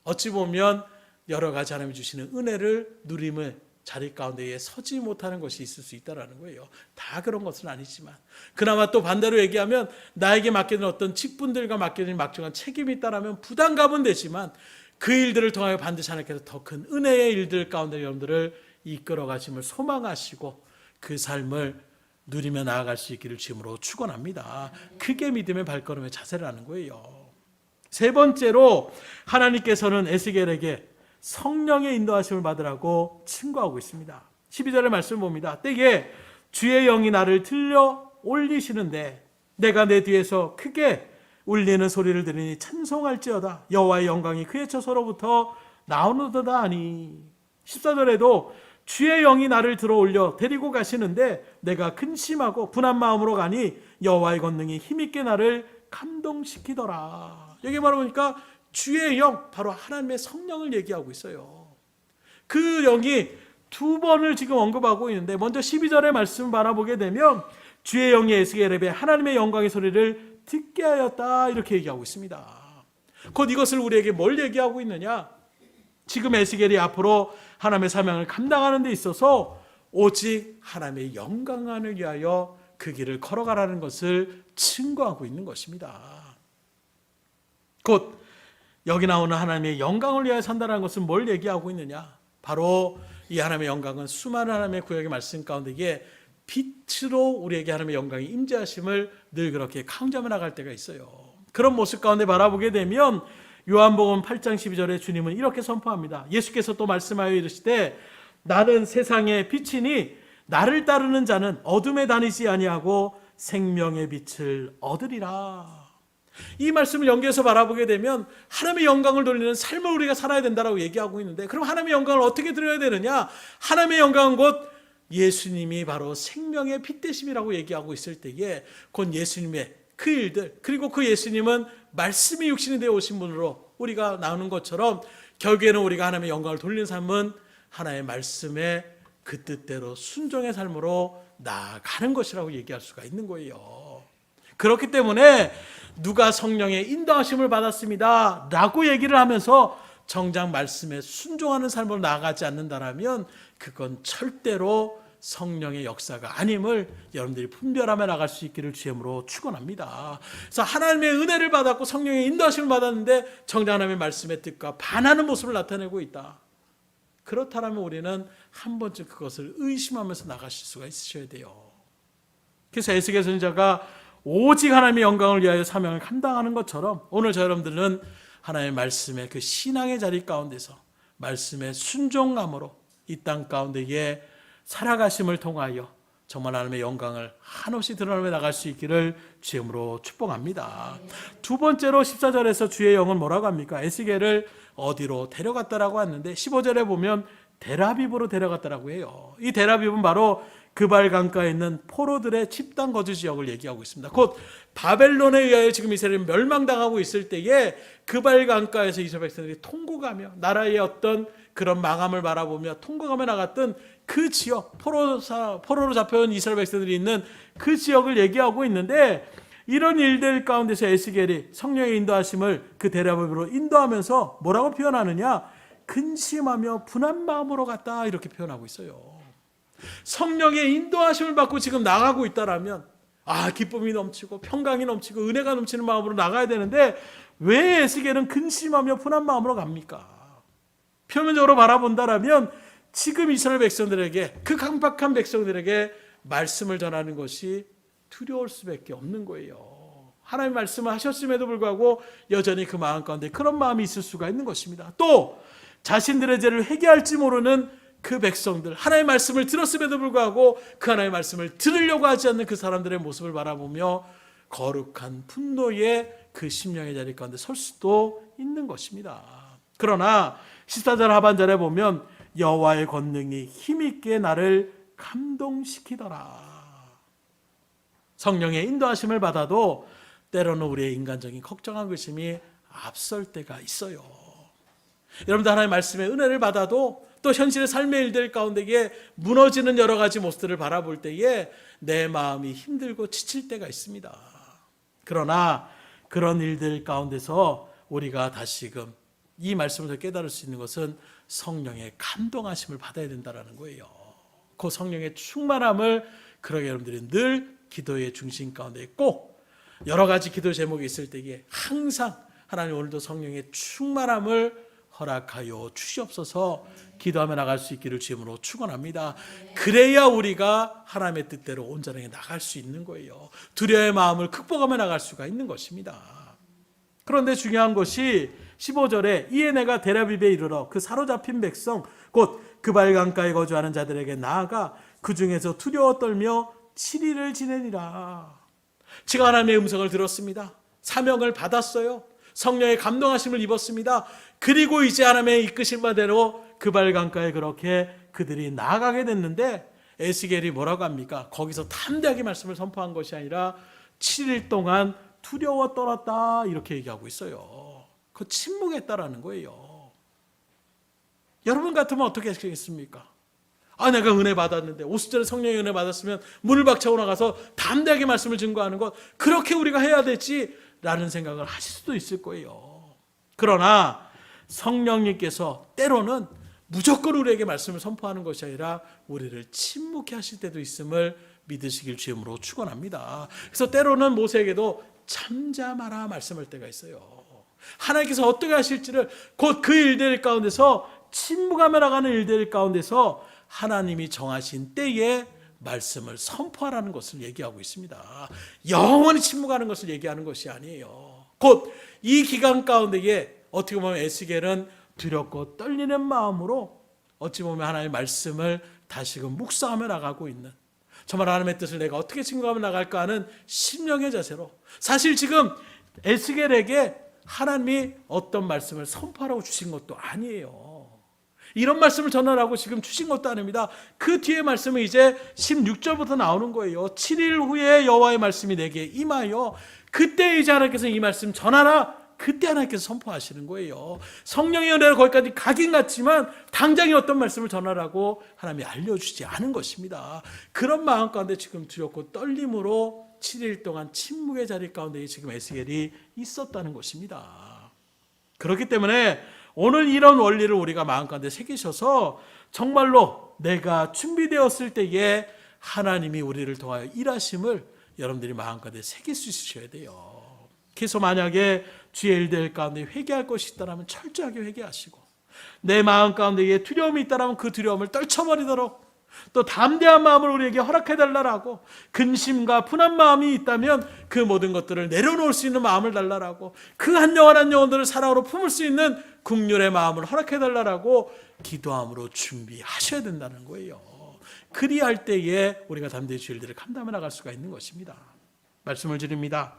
어찌 보면 여러 가지 하나님이 주시는 은혜를 누림을 자리 가운데에 서지 못하는 것이 있을 수 있다는 거예요. 다 그런 것은 아니지만 그나마 또 반대로 얘기하면 나에게 맡겨진 어떤 직분들과 맡겨진 막중한 책임이 있다면 부담감은 되지만 그 일들을 통하여 반드시 하나님께서 더 큰 은혜의 일들 가운데 여러분들을 이끌어 가심을 소망하시고 그 삶을 누리며 나아갈 수 있기를 주님으로 축원합니다. 그게 믿음의 발걸음의 자세라는 거예요. 세 번째로 하나님께서는 에스겔에게 성령의 인도하심을 받으라고 층구하고 있습니다. 12절의 말씀을 봅니다. 때에 주의 영이 나를 들려 올리시는데 내가 내 뒤에서 크게 울리는 소리를 들으니 찬송할지어다. 여호와의 영광이 그의 처소로부터 나오는도다 하니. 14절에도 주의 영이 나를 들어 올려 데리고 가시는데 내가 근심하고 분한 마음으로 가니 여호와의 권능이 힘있게 나를 감동시키더라. 여기 말해보니까 주의 영, 바로 하나님의 성령을 얘기하고 있어요. 그 영이 두 번을 지금 언급하고 있는데 먼저 12절의 말씀을 바라보게 되면 주의 영이 에스겔에게 하나님의 영광의 소리를 듣게 하였다 이렇게 얘기하고 있습니다. 곧 이것을 우리에게 뭘 얘기하고 있느냐? 지금 에스겔이 앞으로 하나님의 사명을 감당하는 데 있어서 오직 하나님의 영광을 위하여 그 길을 걸어가라는 것을 증거하고 있는 것입니다. 곧 여기 나오는 하나님의 영광을 위하여 산다는 것은 뭘 얘기하고 있느냐? 바로 이 하나님의 영광은 수많은 하나님의 구약의 말씀 가운데에 빛으로 우리에게 하나님의 영광이 임재하심을 늘 그렇게 강조하며 나갈 때가 있어요. 그런 모습 가운데 바라보게 되면 요한복음 8장 12절에 주님은 이렇게 선포합니다. 예수께서 또 말씀하여 이르시되 나는 세상의 빛이니 나를 따르는 자는 어둠에 다니지 아니하고 생명의 빛을 얻으리라. 이 말씀을 연계해서 바라보게 되면 하나님의 영광을 돌리는 삶을 우리가 살아야 된다고 얘기하고 있는데 그럼 하나님의 영광을 어떻게 드려야 되느냐? 하나님의 영광은 곧 예수님이 바로 생명의 빛 되심이라고 얘기하고 있을 때에 곧 예수님의 그 일들, 그리고 그 예수님은 말씀이 육신이 되어 오신 분으로 우리가 나오는 것처럼 결국에는 우리가 하나님의 영광을 돌리는 삶은 하나의 말씀의 그 뜻대로 순종의 삶으로 나아가는 것이라고 얘기할 수가 있는 거예요. 그렇기 때문에 누가 성령의 인도하심을 받았습니다 라고 얘기를 하면서 정작 말씀에 순종하는 삶으로 나아가지 않는다면 그건 절대로 성령의 역사가 아님을 여러분들이 분별하며 나갈 수 있기를 주임으로 축원합니다. 그래서 하나님의 은혜를 받았고 성령의 인도하심을 받았는데 정작 하나님의 말씀의 뜻과 반하는 모습을 나타내고 있다. 그렇다면 우리는 한 번쯤 그것을 의심하면서 나가실 수가 있으셔야 돼요. 그래서 에스겔 선지자가 오직 하나님의 영광을 위하여 사명을 감당하는 것처럼 오늘 저 여러분들은 하나님의 말씀의 그 신앙의 자리 가운데서 말씀의 순종함으로 이 땅 가운데에 살아가심을 통하여 정말 하나님의 영광을 한없이 드러내며 나갈 수 있기를 주임으로 축복합니다. 두 번째로 14절에서 주의 영은 뭐라고 합니까? 에스겔을 어디로 데려갔다라고 하는데 15절에 보면 데라빕으로 데려갔다라고 해요. 이 데라빕은 바로 그발 강가에 있는 포로들의 집단 거주 지역을 얘기하고 있습니다. 곧 바벨론에 의하여 지금 이스라엘이 멸망당하고 있을 때에 그발 강가에서 이스라엘 백성들이 통곡하며 나라의 어떤 그런 망함을 바라보며 통곡하며 나갔던 그 지역, 포로로 잡혀온 이스라엘 백성들이 있는 그 지역을 얘기하고 있는데 이런 일들 가운데서 에스겔이 성령의 인도하심을 그 데라빕으로 인도하면서 뭐라고 표현하느냐? 근심하며 분한 마음으로 갔다 이렇게 표현하고 있어요. 성령의 인도하심을 받고 지금 나가고 있다라면 기쁨이 넘치고 평강이 넘치고 은혜가 넘치는 마음으로 나가야 되는데 왜 에스겔은 근심하며 분한 마음으로 갑니까? 표면적으로 바라본다라면 지금 이스라엘 백성들에게 그 강박한 백성들에게 말씀을 전하는 것이 두려울 수밖에 없는 거예요. 하나님의 말씀을 하셨음에도 불구하고 여전히 그 마음 가운데 그런 마음이 있을 수가 있는 것입니다. 또 자신들의 죄를 회개할지 모르는 그 백성들, 하나님의 말씀을 들었음에도 불구하고 그 하나님의 말씀을 들으려고 하지 않는 그 사람들의 모습을 바라보며 거룩한 분노의 그 심령의 자리 가운데 설 수도 있는 것입니다. 그러나 14절 하반절에 보면 여호와의 권능이 힘있게 나를 감동시키더라. 성령의 인도하심을 받아도 때로는 우리의 인간적인 걱정한 의심이 앞설 때가 있어요. 여러분들 하나님의 말씀의 은혜를 받아도 또 현실의 삶의 일들 가운데에 무너지는 여러 가지 모습들을 바라볼 때에 내 마음이 힘들고 지칠 때가 있습니다. 그러나 그런 일들 가운데서 우리가 다시금 이 말씀을 깨달을 수 있는 것은 성령의 감동하심을 받아야 된다는 거예요. 그 성령의 충만함을 그러게 여러분들이 늘 기도의 중심 가운데 꼭 여러 가지 기도 제목이 있을 때에 항상 하나님 오늘도 성령의 충만함을 허락하여 주시옵소서 기도하며 나갈 수 있기를 주임으로 축원합니다. 그래야 우리가 하나님의 뜻대로 온전하게 나갈 수 있는 거예요. 두려움의 마음을 극복하며 나갈 수가 있는 것입니다. 그런데 중요한 것이 15절에 이에 내가 데라빕에 이르러 그 사로잡힌 백성 곧 그발 강가에 거주하는 자들에게 나아가 그 중에서 두려워 떨며 7일을 지내니라. 제가 하나님의 음성을 들었습니다. 사명을 받았어요. 성령의 감동하심을 입었습니다. 그리고 이제 하나님의 이끄신 바대로 그발 강가에 그렇게 그들이 나아가게 됐는데 에스겔이 뭐라고 합니까? 거기서 담대하게 말씀을 선포한 것이 아니라 7일 동안 두려워 떨었다 이렇게 얘기하고 있어요. 그 침묵했다라는 거예요. 여러분 같으면 어떻게 하시겠습니까? 내가 은혜 받았는데 50절에 성령의 은혜 받았으면 문을 박차고 나가서 담대하게 말씀을 증거하는 것 그렇게 우리가 해야 되지라는 생각을 하실 수도 있을 거예요. 그러나 성령님께서 때로는 무조건 우리에게 말씀을 선포하는 것이 아니라 우리를 침묵해 하실 때도 있음을 믿으시길 주임으로 축원합니다. 그래서 때로는 모세에게도 잠잠하라 말씀할 때가 있어요. 하나님께서 어떻게 하실지를 곧 그 일들 가운데서 침묵하며 나가는 일들 가운데서 하나님이 정하신 때에 말씀을 선포하라는 것을 얘기하고 있습니다. 영원히 침묵하는 것을 얘기하는 것이 아니에요. 곧 이 기간 가운데에 어떻게 보면 에스겔은 두렵고 떨리는 마음으로 어찌 보면 하나님의 말씀을 다시금 묵상하며 나가고 있는 정말 하나님의 뜻을 내가 어떻게 증거하며 나갈까 하는 심령의 자세로 사실 지금 에스겔에게 하나님이 어떤 말씀을 선포하라고 주신 것도 아니에요. 이런 말씀을 전하라고 지금 주신 것도 아닙니다. 그 뒤에 말씀은 이제 16절부터 나오는 거예요. 7일 후에 여호와의 말씀이 내게 임하여 그때 이제 하나님께서 이 말씀 전하라. 그때 하나님께서 선포하시는 거예요. 성령의 은혜로 거기까지 가긴 갔지만 당장에 어떤 말씀을 전하라고 하나님이 알려주지 않은 것입니다. 그런 마음 가운데 지금 두렵고 떨림으로 7일 동안 침묵의 자리 가운데 지금 에스겔이 있었다는 것입니다. 그렇기 때문에 오늘 이런 원리를 우리가 마음 가운데 새기셔서 정말로 내가 준비되었을 때에 하나님이 우리를 통하여 일하심을 여러분들이 마음가운데 새길 수 있으셔야 돼요. 그래서 만약에 주의 일들 가운데 회개할 것이 있다면 철저하게 회개하시고, 내 마음 가운데에 두려움이 있다면 그 두려움을 떨쳐버리도록, 또 담대한 마음을 우리에게 허락해달라고, 근심과 분한 마음이 있다면 그 모든 것들을 내려놓을 수 있는 마음을 달라고, 그 한 영혼 한 영혼들을 사랑으로 품을 수 있는 긍휼의 마음을 허락해달라고 기도함으로 준비하셔야 된다는 거예요. 그리할 때에 우리가 담대히 주의 일들을 감당해 나갈 수가 있는 것입니다. 말씀을 드립니다.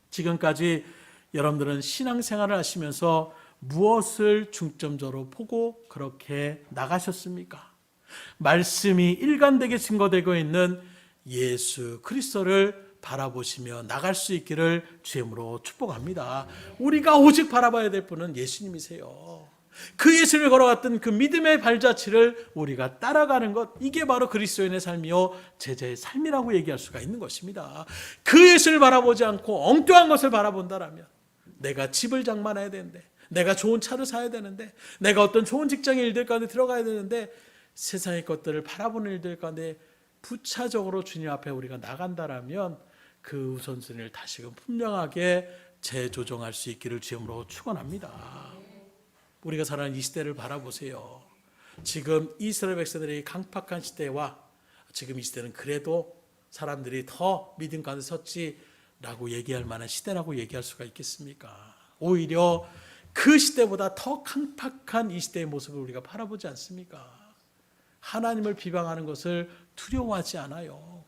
지금까지 여러분들은 신앙생활을 하시면서 무엇을 중점적으로 보고 그렇게 나가셨습니까? 말씀이 일관되게 증거되고 있는 예수 그리스도를 바라보시며 나갈 수 있기를 주임으로 축복합니다. 우리가 오직 바라봐야 될 분은 예수님이세요. 그 예수를 걸어갔던 그 믿음의 발자취를 우리가 따라가는 것, 이게 바로 그리스도인의 삶이요 제자의 삶이라고 얘기할 수가 있는 것입니다. 그 예수를 바라보지 않고 엉뚱한 것을 바라본다라면, 내가 집을 장만해야 되는데, 내가 좋은 차를 사야 되는데, 내가 어떤 좋은 직장의 일들 가운데 들어가야 되는데, 세상의 것들을 바라보는 일들 가운데 부차적으로 주님 앞에 우리가 나간다라면 그 우선순위를 다시금 분명하게 재조정할 수 있기를 주님으로 축원합니다. 우리가 살아가는 이 시대를 바라보세요. 지금 이스라엘 백성들의 강팍한 시대와 지금 이 시대는 그래도 사람들이 더 믿음 가운데 섰지라고 얘기할 만한 시대라고 얘기할 수가 있겠습니까? 오히려 그 시대보다 더 강팍한 이 시대의 모습을 우리가 바라보지 않습니까? 하나님을 비방하는 것을 두려워하지 않아요.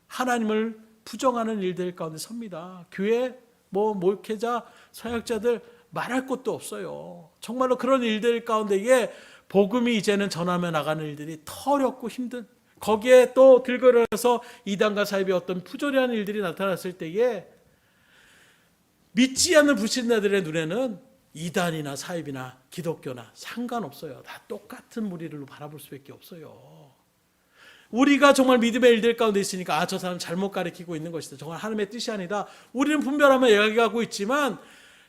하나님을 부정하는 일들 가운데 섭니다. 교회, 목회자, 사역자들 말할 것도 없어요. 정말로 그런 일들 가운데에 복음이 이제는 전하며 나가는 일들이 더 어렵고 힘든, 거기에 또 들고 일어나서 이단과 사입의 어떤 부조리한 일들이 나타났을 때에 믿지 않는 불신자들의 눈에는 이단이나 사입이나 기독교나 상관없어요. 다 똑같은 무리를 바라볼 수밖에 없어요. 우리가 정말 믿음의 일들 가운데 있으니까 저 사람 잘못 가르치고 있는 것이다, 정말 하나님의 뜻이 아니다, 우리는 분별하며 이야기하고 있지만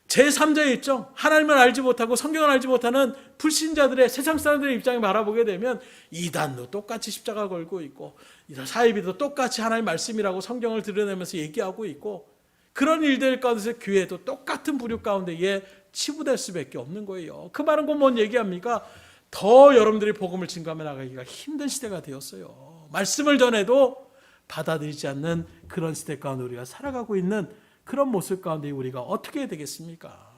제3자의 입장, 하나님을 알지 못하고 성경을 알지 못하는 불신자들의, 세상 사람들의 입장을 바라보게 되면 이단도 똑같이 십자가 걸고 있고 사이비도 똑같이 하나님의 말씀이라고 성경을 드러내면서 얘기하고 있고, 그런 일들 가운데서 교회도 똑같은 부류 가운데에 치부될 수밖에 없는 거예요. 그 말은 곧 뭔 얘기합니까? 더 여러분들이 복음을 증거하며 나가기가 힘든 시대가 되었어요. 말씀을 전해도 받아들이지 않는 그런 시대 가운데 우리가 살아가고 있는 그런 모습 가운데 우리가 어떻게 해야 되겠습니까?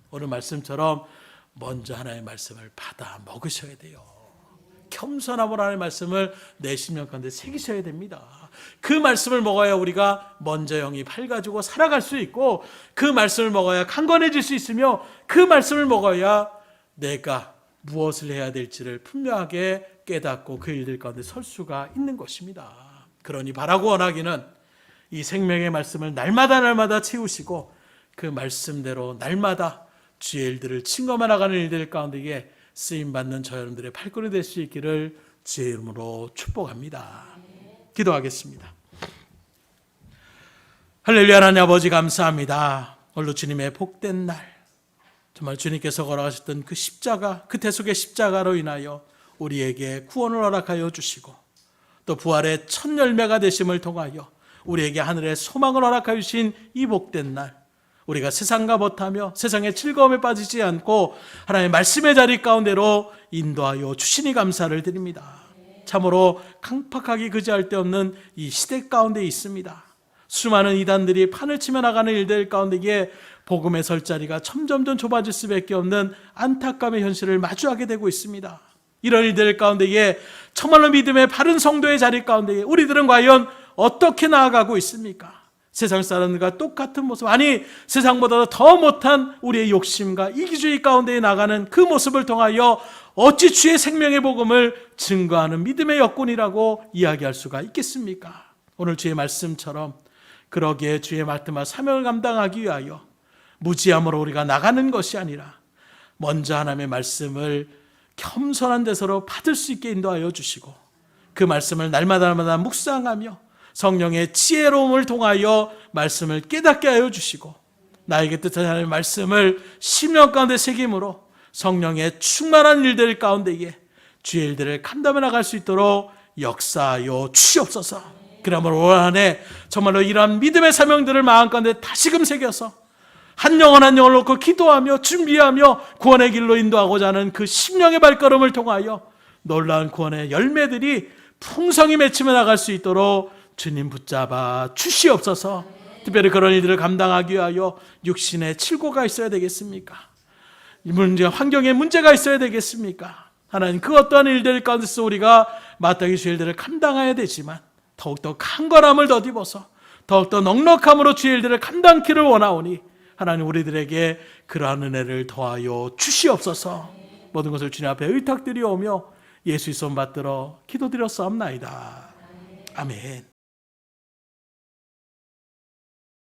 오늘 말씀처럼 먼저 하나님의 말씀을 받아 먹으셔야 돼요. 겸손함으로 하나님의 말씀을 내 심령 가운데 새기셔야 됩니다. 그 말씀을 먹어야 우리가 먼저 영이 밝아지고 살아갈 수 있고, 그 말씀을 먹어야 강건해질 수 있으며, 그 말씀을 먹어야 내가 무엇을 해야 될지를 분명하게 깨닫고 그 일들 가운데 설 수가 있는 것입니다. 그러니 바라고 원하기는 이 생명의 말씀을 날마다 채우시고 그 말씀대로 날마다 주의 일들을 증거만 나가는 일들 가운데에 쓰임받는 저 여러분들의 발걸음이 될 수 있기를 주의 이름으로 축복합니다. 기도하겠습니다. 할렐루야. 하나님 아버지 감사합니다. 오늘도 주님의 복된 날, 정말 주님께서 걸어가셨던 그 십자가, 그 대속의 십자가로 인하여 우리에게 구원을 허락하여 주시고, 또 부활의 첫 열매가 되심을 통하여 우리에게 하늘의 소망을 허락하여 주신 이 복된 날, 우리가 세상과 못하며 세상의 즐거움에 빠지지 않고 하나님의 말씀의 자리 가운데로 인도하여 주시니 감사를 드립니다. 참으로 강팍하기 그지할 데 없는 이 시대 가운데 있습니다. 수많은 이단들이 판을 치며 나가는 일들 가운데에 복음의 설 자리가 점점점 좁아질 수밖에 없는 안타까움의 현실을 마주하게 되고 있습니다. 이런 일들 가운데에 정말로 믿음의 바른 성도의 자리 가운데에 우리들은 과연 어떻게 나아가고 있습니까? 세상 사람들과 똑같은 모습, 아니 세상보다 더 못한 우리의 욕심과 이기주의 가운데 나가는 그 모습을 통하여 어찌 주의 생명의 복음을 증거하는 믿음의 여건이라고 이야기할 수가 있겠습니까? 오늘 주의 말씀처럼 그러기에 주의 말씀과 사명을 감당하기 위하여 무지함으로 우리가 나가는 것이 아니라 먼저 하나님의 말씀을 겸손한 데서로 받을 수 있게 인도하여 주시고, 그 말씀을 날마다 묵상하며 성령의 지혜로움을 통하여 말씀을 깨닫게 하여 주시고, 나에게 뜻하는 하나님의 말씀을 심령 가운데 새김으로 성령의 충만한 일들 가운데에 주의 일들을 감당해 나갈 수 있도록 역사하여 주시옵소서. 그러므로 올 한 해 정말로 이러한 믿음의 사명들을 마음가운데 다시금 새겨서 한 영혼 한 영혼을 놓고 기도하며 준비하며 구원의 길로 인도하고자 하는 그 심령의 발걸음을 통하여 놀라운 구원의 열매들이 풍성히 맺히며 나갈 수 있도록 주님 붙잡아 주시옵소서. 특별히 그런 일들을 감당하기 위하여 육신의 칠고가 있어야 되겠습니까? 환경에 문제가 있어야 되겠습니까? 하나님, 그 어떠한 일들 가운데서 우리가 마땅히 주의 일들을 감당해야 되지만 더욱더 강건함을 덧입어서 더욱더 넉넉함으로 주의 일들을 감당키를 원하오니 하나님, 우리들에게 그러한 은혜를 더하여 주시옵소서. 모든 것을 주님 앞에 의탁드리오며 예수의 손 받들어 기도드렸사옵나이다. 아멘.